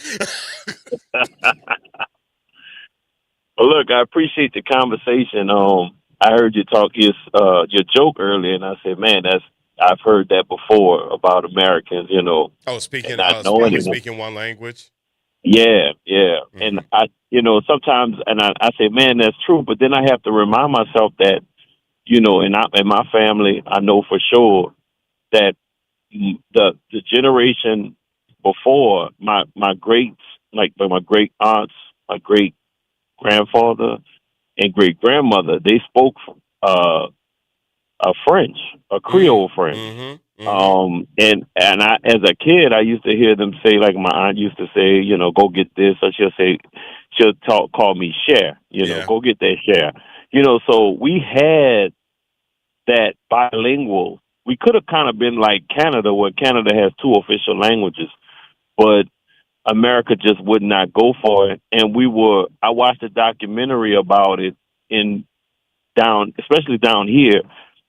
Well, look, I appreciate the conversation. I heard you talk your joke earlier, and I said, man, I've heard that before about Americans, you know. Oh, speaking one language. Yeah. Mm-hmm. And I, sometimes, and I say, man, that's true. But then I have to remind myself that, in my family, I know for sure that the generation before my greats, like my great aunts, my great grandfather and great grandmother, they spoke a French, a Creole French. Mm-hmm. And I, as a kid, I used to hear them say, like my aunt used to say, go get this, or she'll call me share, go get that share, so we had that bilingual. We could have kind of been like Canada, where Canada has 2 official languages, but America just would not go for it. And I watched a documentary about it especially down here.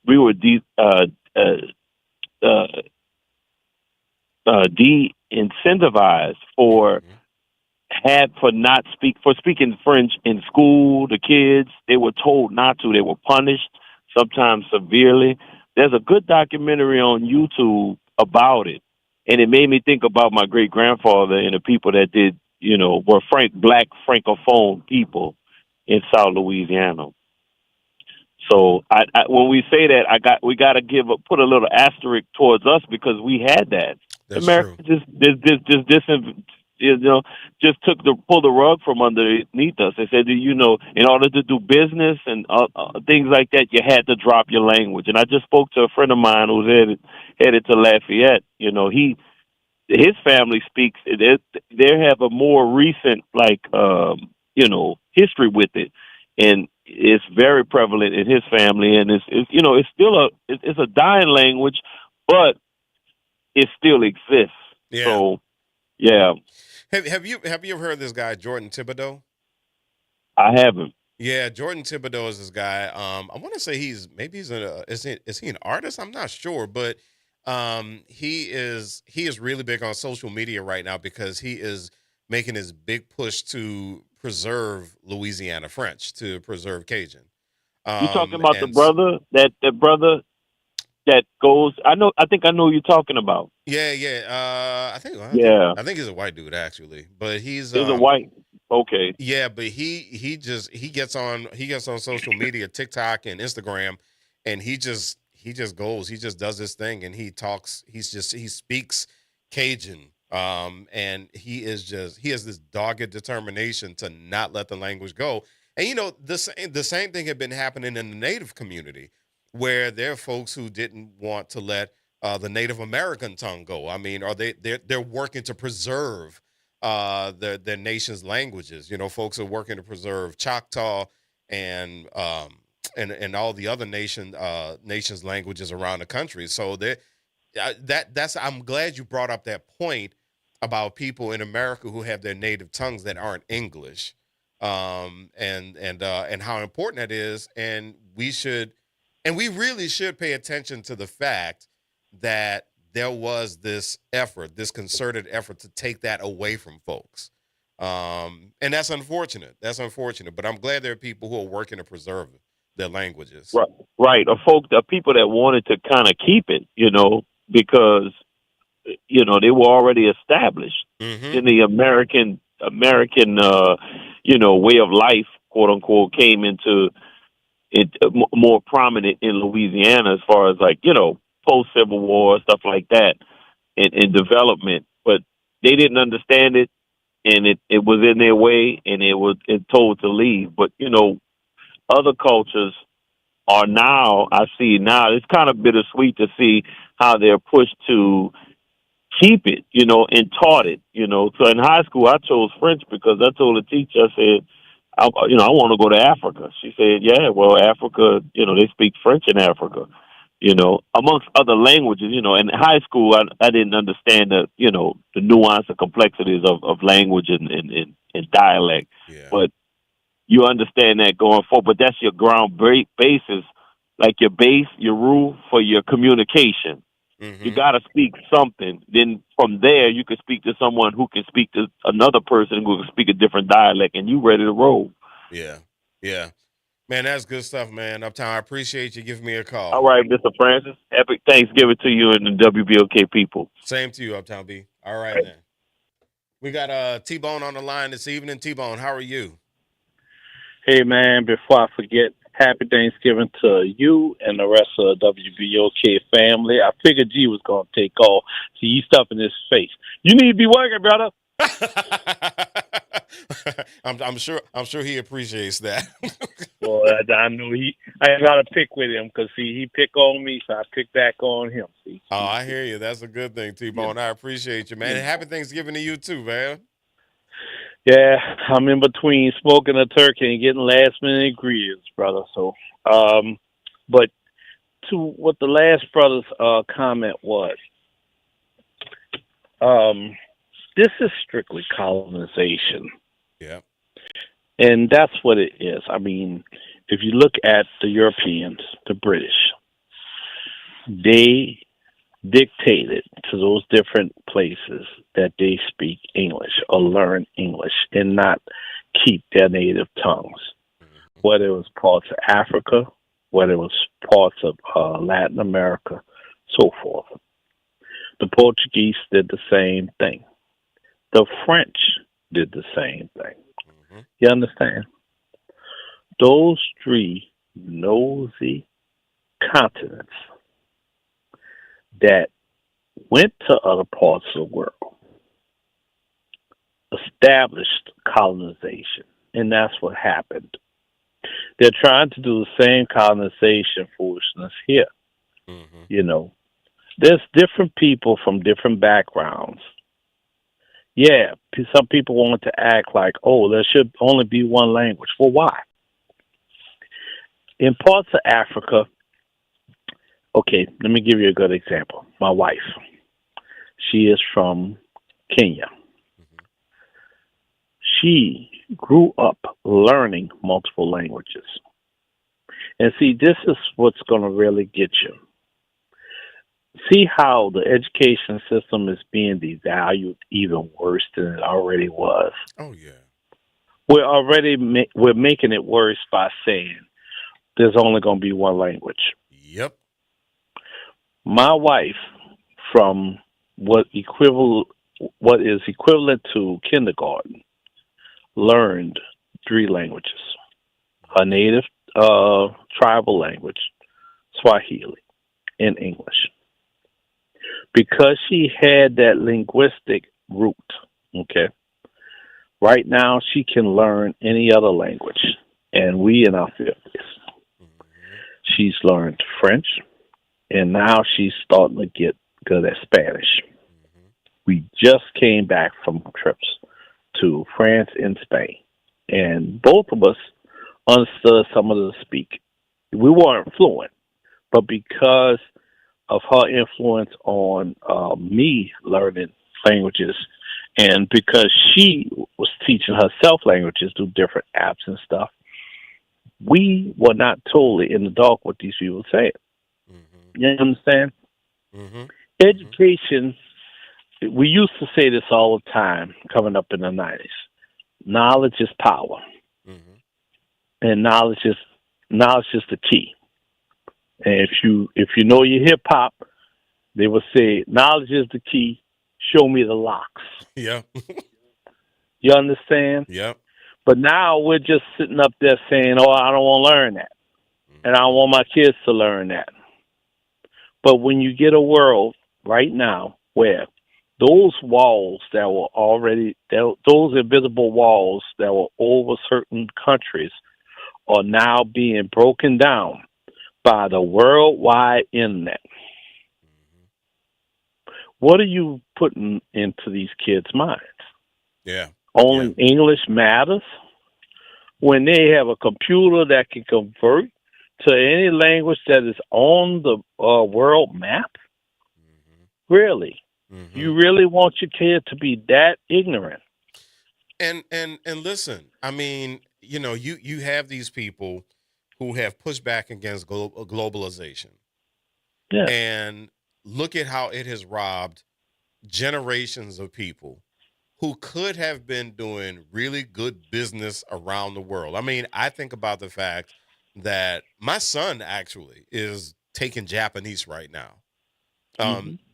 We were de-incentivized for speaking French in school. The kids, they were told not to. They were punished, sometimes severely. There's a good documentary on YouTube about it. And it made me think about my great grandfather and the people that did, were black francophone people in South Louisiana. So when we say that, we got to put a little asterisk towards us, because we had that. That's America true. just pulled the rug from underneath us. They said, in order to do business and things like that, you had to drop your language. And I just spoke to a friend of mine who's headed to Lafayette. His family speaks. They have a more recent, history with it, and it's very prevalent in his family. And it's still it's a dying language, but it still exists. Yeah. So, yeah. Have you ever heard of this guy Jordan Thibodeau? I haven't. Yeah, Jordan Thibodeau is this guy. I want to say is he an artist? I'm not sure, but he is really big on social media right now, because he is making his big push to preserve Louisiana French, to preserve Cajun. You talking about the brother that goes. I think I know who you're talking about. Yeah. Yeah. I think he's a white dude actually, but he's There's a white. Okay. Yeah, but he gets on social media, TikTok and Instagram, and he just does this thing and he talks. He speaks Cajun, and he has this dogged determination to not let the language go. And the same thing had been happening in the Native community, where there are folks who didn't want to let the Native American tongue go. I mean, they're working to preserve their nation's languages. Folks are working to preserve Choctaw and and all the other nations' languages around the country. So I'm glad you brought up that point about people in America who have their native tongues that aren't English, and how important that is. And we really should pay attention to the fact that there was this concerted effort to take that away from folks. And that's unfortunate. But I'm glad there are people who are working to preserve their languages. Right. Or people that wanted to kind of keep it, because, they were already established in the American, way of life, quote unquote, came into it more prominent in Louisiana as far as post Civil War, stuff like that in development. But they didn't understand it, and it was in their way, and it told to leave. But, other cultures are now, I see now, it's kind of bittersweet to see how they're pushed to keep it, and taught it, So in high school, I chose French because I told the teacher, I said, I want to go to Africa. She said, yeah, well, Africa, they speak French in Africa, amongst other languages, In high school, I didn't understand the nuance and complexities of language and dialect. Yeah. But you understand that going forward. But that's your ground basis, like your base, your rule for your communication. Mm-hmm. You got to speak something. Then from there, you can speak to someone who can speak to another person who can speak a different dialect, and you ready to roll. Yeah. Man, that's good stuff, man. Uptown, I appreciate you giving me a call. All right, Mr. Francis. Epic Thanksgiving to you and the WBOK people. Same to you, Uptown B. All right, then. We got T-Bone on the line this evening. T-Bone, how are you? Hey, man, before I forget, happy Thanksgiving to you and the rest of the WBOK family. I figured G was going to take off. See, you stuffing his face. You need to be working, brother. I'm sure he appreciates that. Well, I knew I got to pick with him because, he pick on me, so I pick back on him. See? Oh, I hear you. That's a good thing, T-Bone. Yeah. I appreciate you, man. And happy Thanksgiving to you, too, man. Yeah, I'm in between smoking a turkey and getting last-minute ingredients, brother. So, but to what the last brother's comment was, this is strictly colonization. Yeah. And that's what it is. I mean, if you look at the Europeans, the British, they dictated to those different places that they speak English or learn English and not keep their native tongues, whether it was parts of Africa, whether it was parts of Latin America, so forth. The Portuguese did the same thing. The French did the same thing. Mm-hmm. You understand? Those three nosy continents that went to other parts of the world established colonization, and that's what happened. They're trying to do the same colonization foolishness here. Mm-hmm. There's different people from different backgrounds. Yeah, some people want to act like, there should only be one language. Well, why? In parts of Africa, okay, let me give you a good example. My wife, she is from Kenya. Mm-hmm. She grew up learning multiple languages. And see, this is what's going to really get you. See how the education system is being devalued even worse than it already was. Oh, yeah. We're making it worse by saying there's only going to be one language. Yep. my wife, from what is equivalent to kindergarten, learned 3 languages: her native tribal language, Swahili, and English. Because she had that linguistic root, okay, right now she can learn any other language, and we in our 50s. She's learned French, and now she's starting to get good at Spanish. We just came back from trips to France and Spain, and both of us understood some of the speak. We weren't fluent, but because of her influence on me learning languages, and because she was teaching herself languages through different apps and stuff, we were not totally in the dark what these people said. You understand? Education, we used to say this all the time coming up in the 90s. Knowledge is power. And knowledge is the key. And if you know your hip hop, they will say knowledge is the key. Show me the locks. Yeah. You understand? Yep. But now we're just sitting up there saying, "Oh, I don't want to learn that, and I want my kids to learn that." But when you get a world right now where those walls that were those invisible walls that were over certain countries are now being broken down by the worldwide internet. What are you putting into these kids' minds? Yeah. Only English matters? When they have a computer that can convert to any language that is on the world map? Really? You really want your kid to be that ignorant? And listen, I mean, you have these people who have pushed back against globalization. Yeah. And look at how it has robbed generations of people who could have been doing really good business around the world. I mean, I think about the fact that my son actually is taking Japanese right now.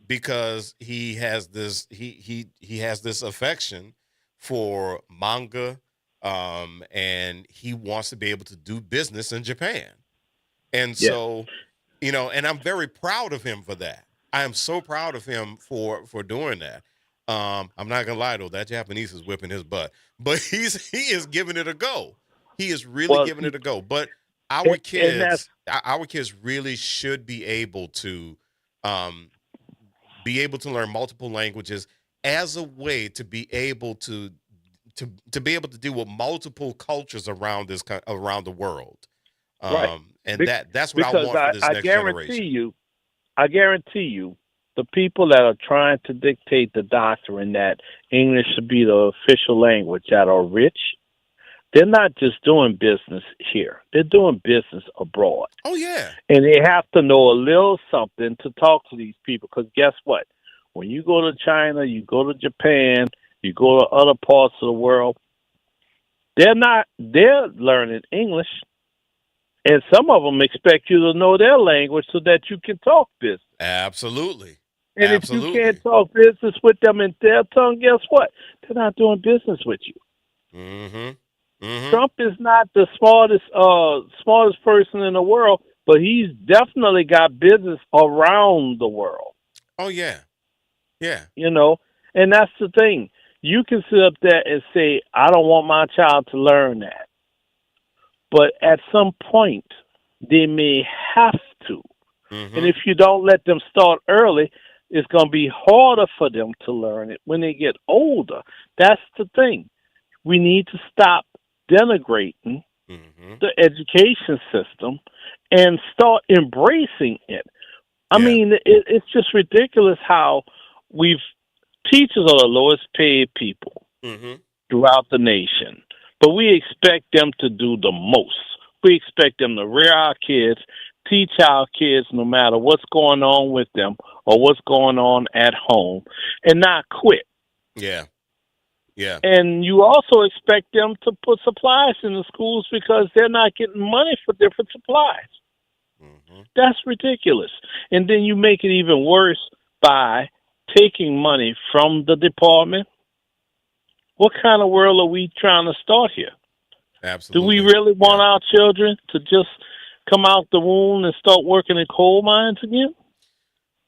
Because he has this he has this affection for manga, and he wants to be able to do business in Japan. And so, and I'm very proud of him for that. I am so proud of him for doing that. I'm not gonna lie though, that Japanese is whipping his butt, but he is giving it a go. He is really giving it a go. But our kids really should be able to learn multiple languages as a way to be able to be able to deal with multiple cultures around around the world. Right. And that's what I want for this next generation. I guarantee you, the people that are trying to dictate the doctrine that English should be the official language that are rich, they're not just doing business here. They're doing business abroad. Oh, yeah. And they have to know a little something to talk to these people, because guess what? When you go to China, you go to Japan, you go to other parts of the world, they're learning English. And some of them expect you to know their language so that you can talk business. Absolutely. And if you can't talk business with them in their tongue, guess what? They're not doing business with you. Trump is not the smartest person in the world, but he's definitely got business around the world. Oh, yeah. Yeah. And that's the thing. You can sit up there and say, I don't want my child to learn that. But at some point, they may have to. And if you don't let them start early, it's going to be harder for them to learn it when they get older. That's the thing. We need to stop denigrating the education system and start embracing it. I mean, it's just ridiculous how teachers are the lowest paid people throughout the nation. But we expect them to do the most. We expect them to rear our kids, teach our kids no matter what's going on with them or what's going on at home, and not quit. Yeah. Yeah. And you also expect them to put supplies in the schools because they're not getting money for different supplies. That's ridiculous. And then you make it even worse by taking money from the department. What kind of world are we trying to start here? Absolutely. Do we really want our children to just come out the womb and start working in coal mines again?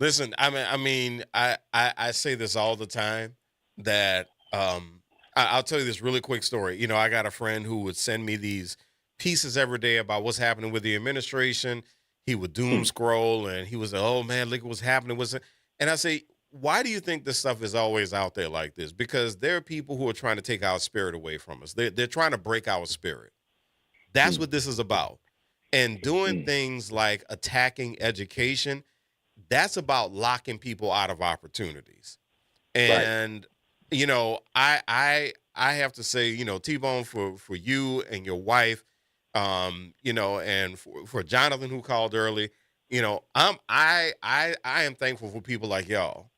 Listen, I say this all the time that I'll tell you this really quick story. You know, I got a friend who would send me these pieces every day about what's happening with the administration. He would doom scroll and he was like, oh man, look what's happening. And I say, why do you think this stuff is always out there like this? Because there are people who are trying to take our spirit away from us. They're trying to break our spirit. That's what this is about. And doing things like attacking education, that's about locking people out of opportunities. And, you know, I have to say, you know, T-Bone, for you and your wife, you know, and for Jonathan who called early, you know, I am thankful for people like y'all,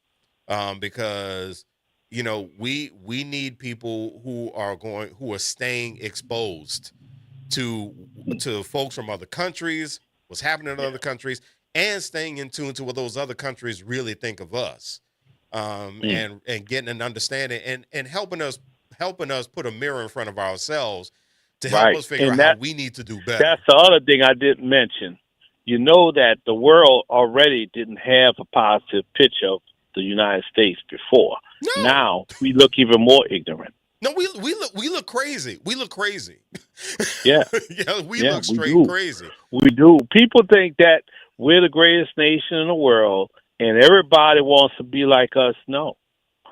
because, you know, we need people who are staying exposed to folks from other countries, what's happening in other countries, and staying in tune to what those other countries really think of us, and getting an understanding and helping us put a mirror in front of ourselves to help us figure out how we need to do better. That's the other thing I didn't mention. You know that the world already didn't have a positive picture of the United States before. No. Now we look even more ignorant. No, we look crazy. We look crazy. Yeah. We look straight crazy. We do. People think that we're the greatest nation in the world and everybody wants to be like us. No.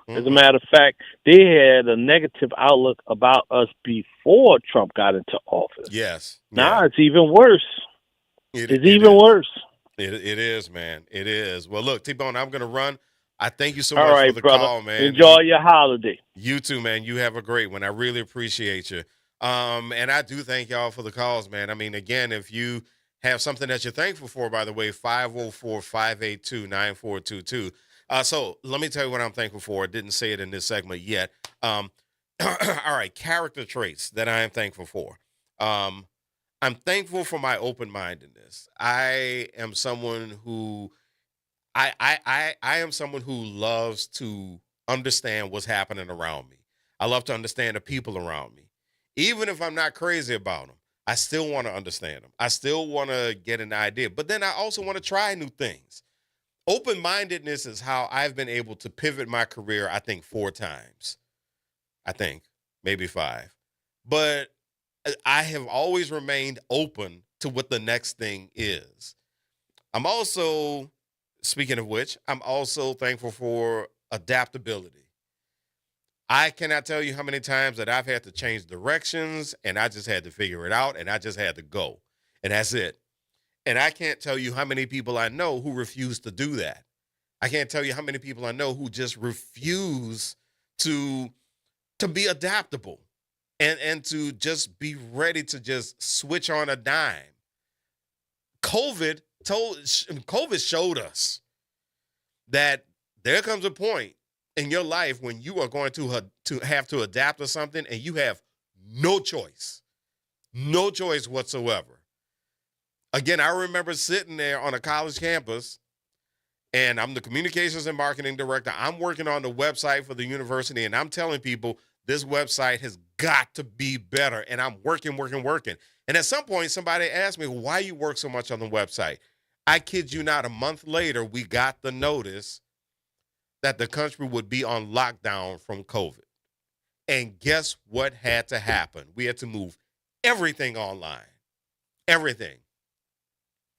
As a matter of fact, they had a negative outlook about us before Trump got into office. Yes. Now it's even worse. It's even worse. It is, man. It is. Well, look, T-Bone, I'm going to run. I thank you so All much right, for the brother. call, man. Enjoy your holiday. You too, man. You have a great one. I really appreciate you. And I do thank y'all for the calls, man. I mean, again, if you have something that you're thankful for, by the way, 504-582-9422. So let me tell you what I'm thankful for. I didn't say it in this segment yet. All right, character traits that I am thankful for. I'm thankful for my open-mindedness. I am someone who I am someone who loves to understand what's happening around me. I love to understand the people around me. Even if I'm not crazy about them, I still want to understand them. I still want to get an idea. But then I also want to try new things. Open-mindedness is how I've been able to pivot my career, I think, 4 times. I think, maybe 5. But I have always remained open to what the next thing is. I'm also, speaking of which, I'm also thankful for adaptability. I cannot tell you how many times that I've had to change directions and I just had to figure it out and I just had to go. And that's it. And I can't tell you how many people I know who refuse to do that. I can't tell you how many people I know who just refuse to be adaptable and to just be ready to just switch on a dime. COVID showed us that there comes a point in your life when you are going to have to adapt to something and you have no choice whatsoever. Again, I remember sitting there on a college campus, and I'm the communications and marketing director. I'm working on the website for the university, and I'm telling people this website has got to be better, and I'm working. And at some point, somebody asked me, why you work so much on the website? I kid you not, a month later, we got the notice that the country would be on lockdown from COVID. And guess what had to happen? We had to move everything online. Everything.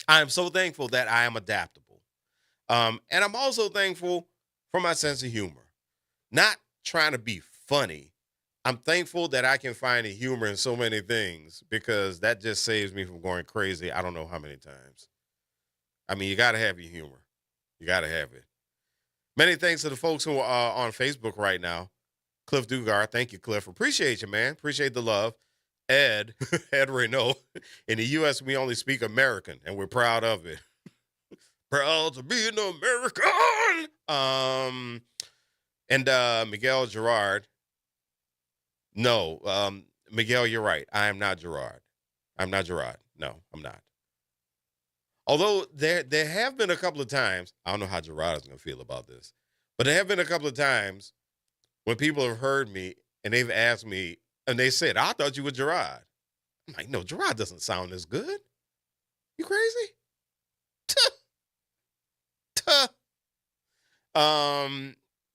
I am so thankful that I am adaptable. And I'm also thankful for my sense of humor. Not trying to be funny. I'm thankful that I can find the humor in so many things because that just saves me from going crazy I don't know how many times. I mean, you got to have your humor. You got to have it. Many thanks to the folks who are on Facebook right now. Cliff Dugard, thank you, Cliff. Appreciate you, man. Appreciate the love. Ed Renault. In the U.S., we only speak American, and we're proud of it. Proud to be an American. And Miguel Gerard. No, Miguel, you're right. I am not Gerard. I'm not Gerard. No, I'm not. Although there have been a couple of times, I don't know how Gerard is going to feel about this, but there have been a couple of times when people have heard me and they've asked me, and they said, I thought you were Gerard. I'm like, no, Gerard doesn't sound as good. You crazy?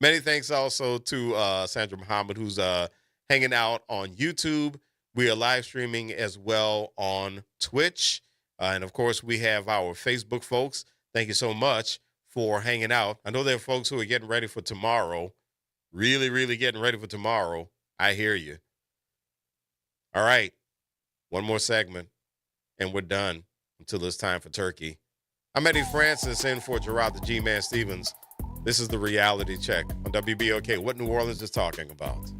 Many thanks also to Sandra Muhammad, who's hanging out on YouTube. We are live streaming as well on Twitch. And of course, we have our Facebook folks. Thank you so much for hanging out. I know there are folks who are getting ready for tomorrow. Really, really getting ready for tomorrow. I hear you. All right. One more segment, and we're done until it's time for turkey. I'm Eddie Francis in for Gerard the G-Man Stevens. This is the reality check on WBOK. What New Orleans is talking about.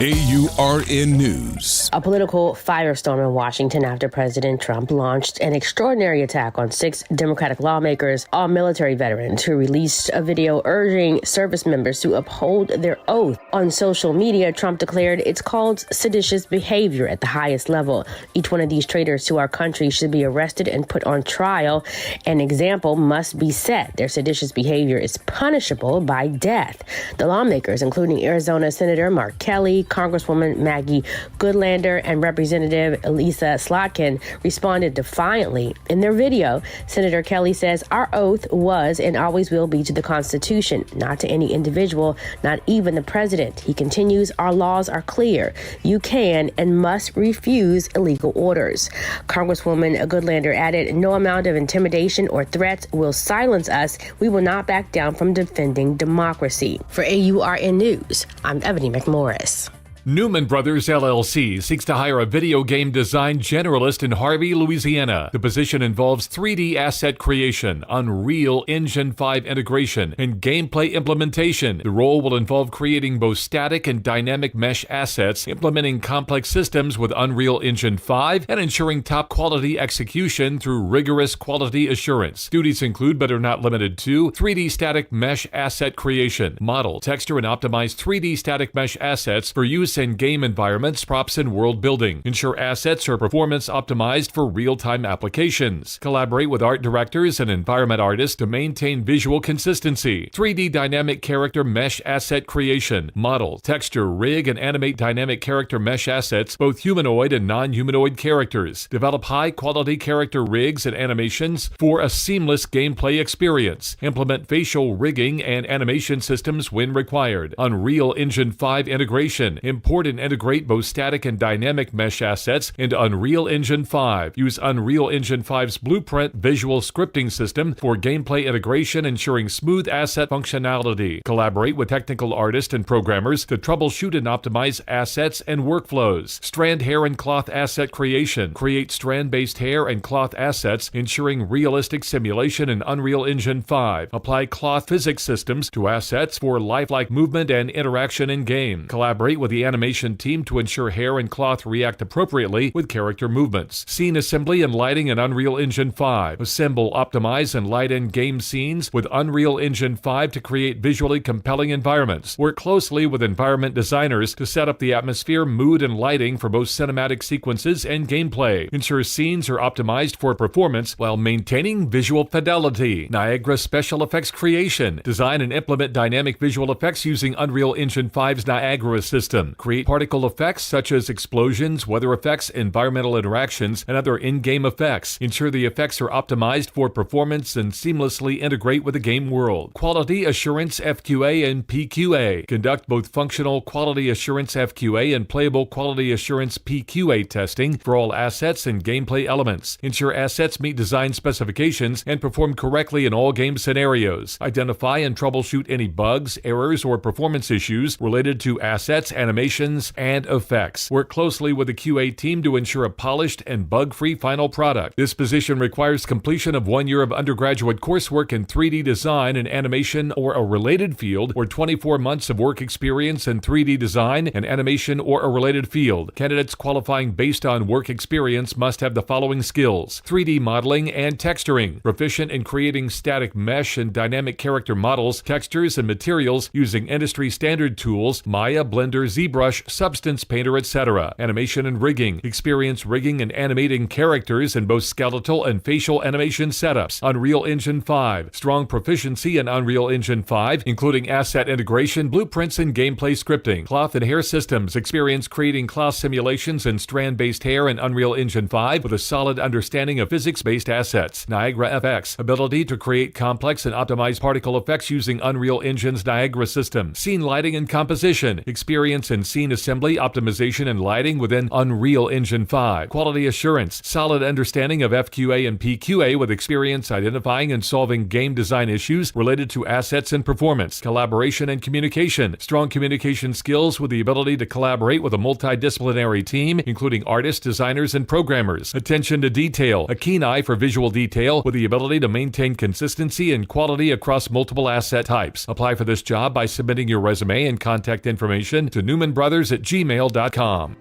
AURN News. A political firestorm in Washington after President Trump launched an extraordinary attack on 6 Democratic lawmakers, all military veterans, who released a video urging service members to uphold their oath. On social media, Trump declared it's called seditious behavior at the highest level. Each one of these traitors to our country should be arrested and put on trial. An example must be set. Their seditious behavior is punishable by death. The lawmakers, including Arizona Senator Mark Kelly, Congresswoman Maggie Goodlander, and Representative Elisa Slotkin, responded defiantly. In their video, Senator Kelly says, "Our oath was and always will be to the Constitution, not to any individual, not even the president." He continues, "Our laws are clear. You can and must refuse illegal orders." Congresswoman Goodlander added, "No amount of intimidation or threats will silence us. We will not back down from defending democracy." For AURN News, I'm Ebony McMorris. Newman Brothers LLC seeks to hire a video game design generalist in Harvey, Louisiana. The position involves 3D asset creation, Unreal Engine 5 integration, and gameplay implementation. The role will involve creating both static and dynamic mesh assets, implementing complex systems with Unreal Engine 5, and ensuring top-quality execution through rigorous quality assurance. Duties include, but are not limited to, 3D static mesh asset creation, model, texture, and optimize 3D static mesh assets for use in game environments, props, and world building. Ensure assets are performance optimized for real-time applications. Collaborate with art directors and environment artists to maintain visual consistency. 3D dynamic character mesh asset creation. Model, texture, rig, and animate dynamic character mesh assets, both humanoid and non-humanoid characters. Develop high-quality character rigs and animations for a seamless gameplay experience. Implement facial rigging and animation systems when required. Unreal Engine 5 integration. Import and integrate both static and dynamic mesh assets into Unreal Engine 5. Use Unreal Engine 5's Blueprint visual scripting system for gameplay integration, ensuring smooth asset functionality. Collaborate with technical artists and programmers to troubleshoot and optimize assets and workflows. Strand hair and cloth asset creation. Create strand-based hair and cloth assets, ensuring realistic simulation in Unreal Engine 5. Apply cloth physics systems to assets for lifelike movement and interaction in game. Collaborate with the animation team to ensure hair and cloth react appropriately with character movements. Scene assembly and lighting in Unreal Engine 5. Assemble, optimize, and light in game scenes with Unreal Engine 5 to create visually compelling environments. Work closely with environment designers to set up the atmosphere, mood, and lighting for both cinematic sequences and gameplay. Ensure scenes are optimized for performance while maintaining visual fidelity. Niagara Special Effects creation. Design and implement dynamic visual effects using Unreal Engine 5's Niagara system. Create particle effects such as explosions, weather effects, environmental interactions, and other in-game effects. Ensure the effects are optimized for performance and seamlessly integrate with the game world. Quality Assurance FQA and PQA. Conduct both functional Quality Assurance FQA and playable Quality Assurance PQA testing for all assets and gameplay elements. Ensure assets meet design specifications and perform correctly in all game scenarios. Identify and troubleshoot any bugs, errors, or performance issues related to assets, animation, animations, and effects. Work closely with the QA team to ensure a polished and bug-free final product. This position requires completion of 1 year of undergraduate coursework in 3D design and animation or a related field, or 24 months of work experience in 3D design and animation or a related field. Candidates qualifying based on work experience must have the following skills: 3D modeling and texturing, proficient in creating static mesh and dynamic character models, textures, and materials using industry standard tools, Maya, Blender, ZBrush, Substance Painter, etc. Animation and rigging, experience rigging and animating characters in both skeletal and facial animation setups. Unreal Engine 5, strong proficiency in Unreal Engine 5, including asset integration, blueprints, and gameplay scripting. Cloth and hair systems, experience creating cloth simulations and strand-based hair in Unreal Engine 5 with a solid understanding of physics-based assets. Niagara FX, ability to create complex and optimized particle effects using Unreal Engine's Niagara system. Scene lighting and composition, experience in scene assembly, optimization, and lighting within Unreal Engine 5. Quality assurance, solid understanding of FQA and PQA with experience identifying and solving game design issues related to assets and performance. Collaboration and communication, strong communication skills with the ability to collaborate with a multidisciplinary team, including artists, designers, and programmers. Attention to detail, a keen eye for visual detail with the ability to maintain consistency and quality across multiple asset types. Apply for this job by submitting your resume and contact information to newmanbrothers@gmail.com.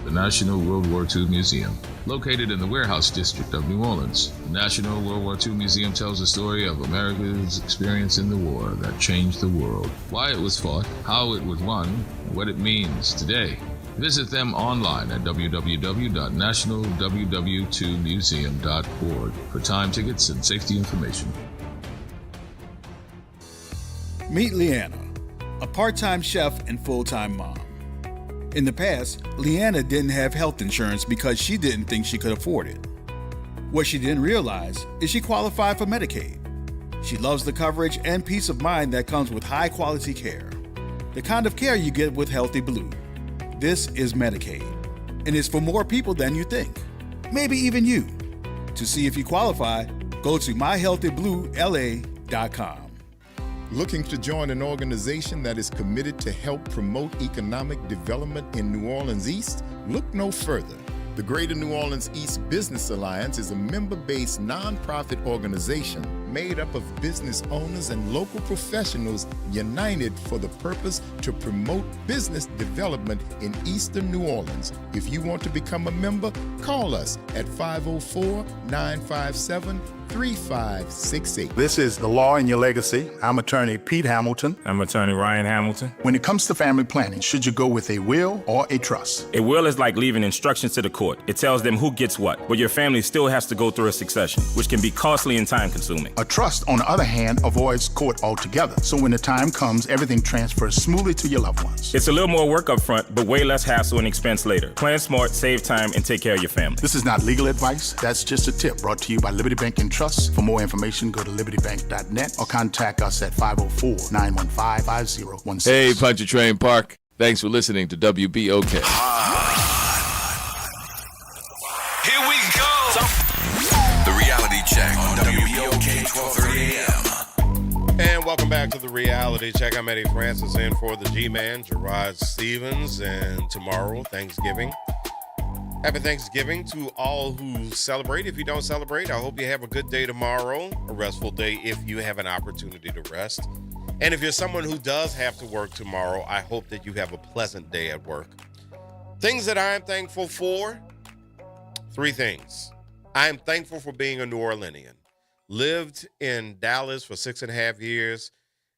The National World War II Museum, located in the Warehouse District of New Orleans. The National World War II Museum tells the story of America's experience in the war that changed the world, why it was fought, how it was won, and what it means today. Visit them online at www.nationalww2museum.org for time tickets and safety information. Meet Leanna, a part-time chef and full-time mom. In the past, Leanna didn't have health insurance because she didn't think she could afford it. What she didn't realize is she qualified for Medicaid. She loves the coverage and peace of mind that comes with high-quality care. The kind of care you get with Healthy Blue. This is Medicaid, and it's for more people than you think. Maybe even you. To see if you qualify, go to myhealthybluela.com. Looking to join an organization that is committed to help promote economic development in New Orleans East? Look no further. The Greater New Orleans East Business Alliance is a member-based nonprofit organization made up of business owners and local professionals united for the purpose to promote business development in Eastern New Orleans. If you want to become a member, call us at 504-957-3568. This is The Law in Your Legacy. I'm attorney Pete Hamilton. I'm attorney Ryan Hamilton. When it comes to family planning, should you go with a will or a trust? A will is like leaving instructions to the court. It tells them who gets what, but your family still has to go through a succession, which can be costly and time-consuming. A trust, on the other hand, avoids court altogether. So when the time comes, everything transfers smoothly to your loved ones. It's a little more work up front, but way less hassle and expense later. Plan smart, save time, and take care of your family. This is not legal advice. That's just a tip brought to you by Liberty Bank and Trust. For more information, go to libertybank.net or contact us at 504-915-5016. Hey, Pontchartrain Park. Thanks for listening to WBOK. Here we go. The Reality Check on WBOK 1230 AM. And welcome back to the Reality Check. I'm Eddie Francis in for the G-Man, Gerod Stevens, and tomorrow, Thanksgiving. Happy Thanksgiving to all who celebrate. If you don't celebrate, I hope you have a good day tomorrow, a restful day if you have an opportunity to rest. And if you're someone who does have to work tomorrow, I hope that you have a pleasant day at work. Things that I'm thankful for, 3 things. I am thankful for being a New Orleanian. Lived in Dallas for 6.5 years.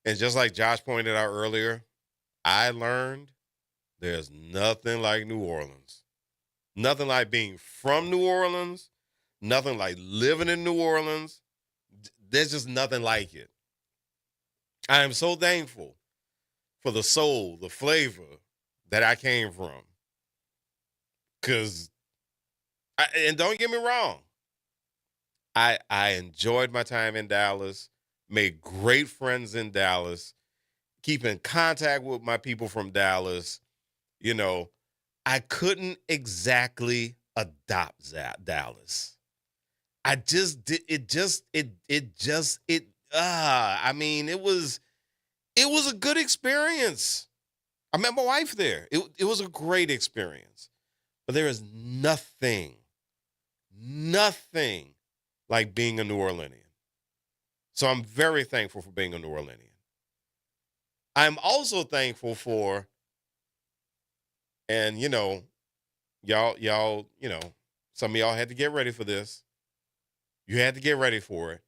And just like Josh pointed out earlier, I learned there's nothing like New Orleans. Nothing like being from New Orleans. Nothing like living in New Orleans. There's just nothing like it. I am so thankful for the soul, the flavor that I came from. And don't get me wrong, I enjoyed my time in Dallas, made great friends in Dallas, keep in contact with my people from Dallas. You know, I couldn't exactly adopt Dallas. I just did I mean, it was a good experience. I met my wife there. It was a great experience. But there is nothing like being a New Orleanian. So I'm very thankful for being a New Orleanian. I'm also thankful for, and y'all, some of y'all had to get ready for this. You had to get ready for it.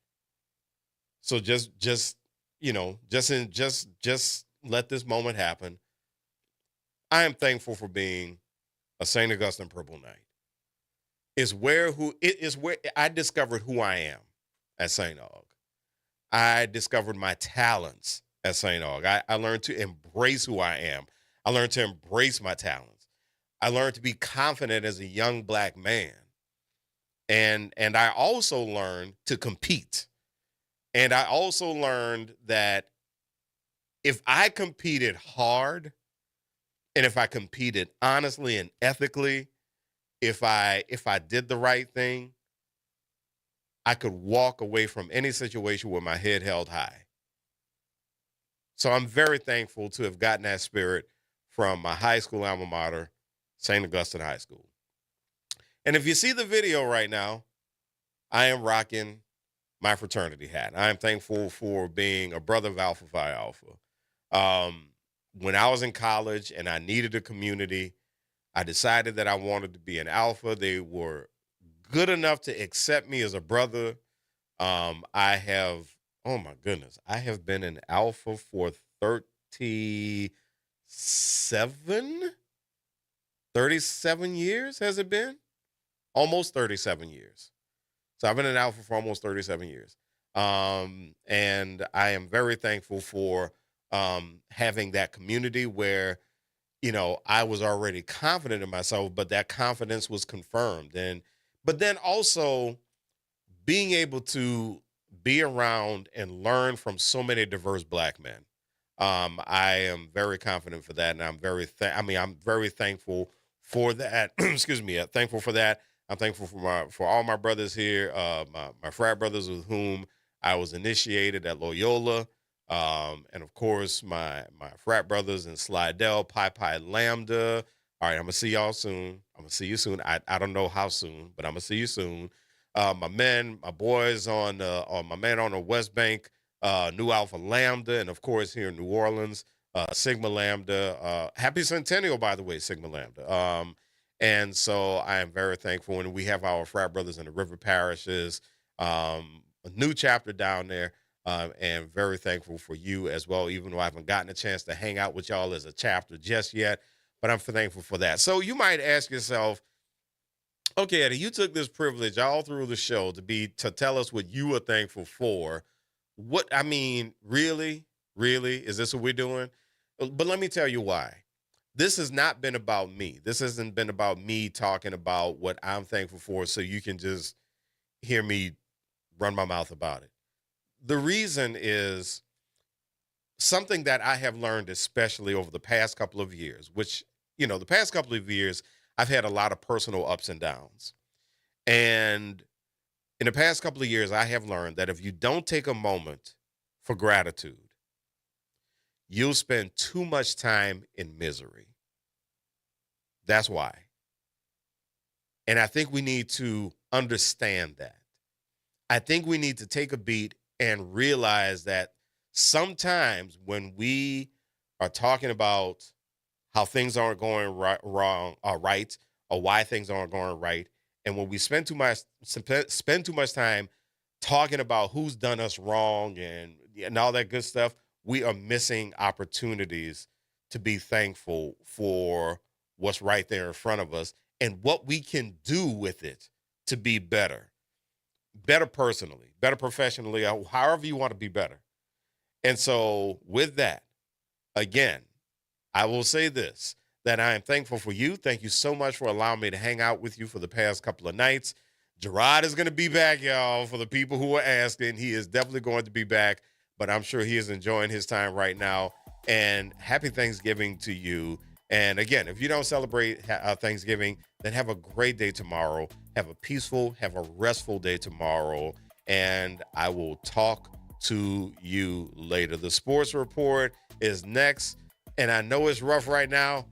So just let this moment happen. I am thankful for being a St. Augustine Purple Knight. It is where I discovered who I am at St. Aug. I discovered my talents at St. Aug. I learned to embrace who I am. I learned to embrace my talents. I learned to be confident as a young black man. And I also learned to compete. And I also learned that if I competed hard and if I competed honestly and ethically, if I did the right thing, I could walk away from any situation with my head held high. So I'm very thankful to have gotten that spirit from my high school alma mater, St. Augustine High School. And if you see the video right now, I am rocking my fraternity hat. I am thankful for being a brother of Alpha Phi Alpha. When I was in college and I needed a community, I decided that I wanted to be an Alpha. They were good enough to accept me as a brother. I have been an Alpha for 37 years, has it been? Almost 37 years. So I've been an Alpha for almost 37 years. And I am very thankful for having that community where, I was already confident in myself, but that confidence was confirmed. But then also being able to be around and learn from so many diverse black men. I am very confident for that. And I'm very thankful for that. Excuse me. Thankful for that. I'm thankful for all my brothers here, my frat brothers with whom I was initiated at Loyola. And of course, my frat brothers in Slidell, Pi Pi Lambda. All right, I'm going to see y'all soon. I'm going to see you soon. I don't know how soon, but I'm going to see you soon. My boys on my man on the West Bank, Nu Alpha Lambda, and of course here in New Orleans, Sigma Lambda. Happy Centennial, by the way, Sigma Lambda. And so I am very thankful. And we have our frat brothers in the river parishes, a new chapter down there, and very thankful for you as well, even though I haven't gotten a chance to hang out with y'all as a chapter just yet, but I'm thankful for that. So you might ask yourself, okay, Eddie, you took this privilege all through the show to tell us what you are thankful for. Really? Is this what we're doing? But let me tell you why. This has not been about me. This hasn't been about me talking about what I'm thankful for so you can just hear me run my mouth about it. The reason is something that I have learned, especially over the past couple of years, which, the past couple of years, I've had a lot of personal ups and downs. And in the past couple of years, I have learned that if you don't take a moment for gratitude, you'll spend too much time in misery. That's why. And I think we need to understand that. I think we need to take a beat and realize that sometimes when we are talking about how things aren't going right, or why things aren't going right, and when we spend too much time talking about who's done us wrong and all that good stuff, we are missing opportunities to be thankful for what's right there in front of us and what we can do with it to be better personally, better professionally, however you want to be better. And so with that, again, I will say this, that I am thankful for you. Thank you so much for allowing me to hang out with you for the past couple of nights. Gerod is going to be back, y'all, for the people who are asking. He is definitely going to be back, but I'm sure he is enjoying his time right now. And happy Thanksgiving to you. And again, if you don't celebrate Thanksgiving, then have a great day tomorrow. Have a peaceful, have a restful day tomorrow. And I will talk to you later. The sports report is next. And I know it's rough right now,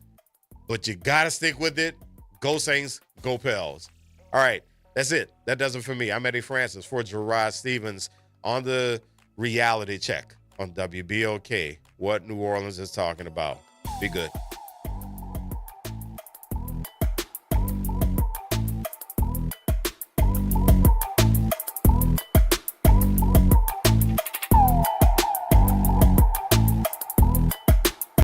but you got to stick with it. Go Saints, go Pels. All right, that's it. That does it for me. I'm Eddie Francis for Gerard Stevens on the reality check on WBOK, what New Orleans is talking about. Be good.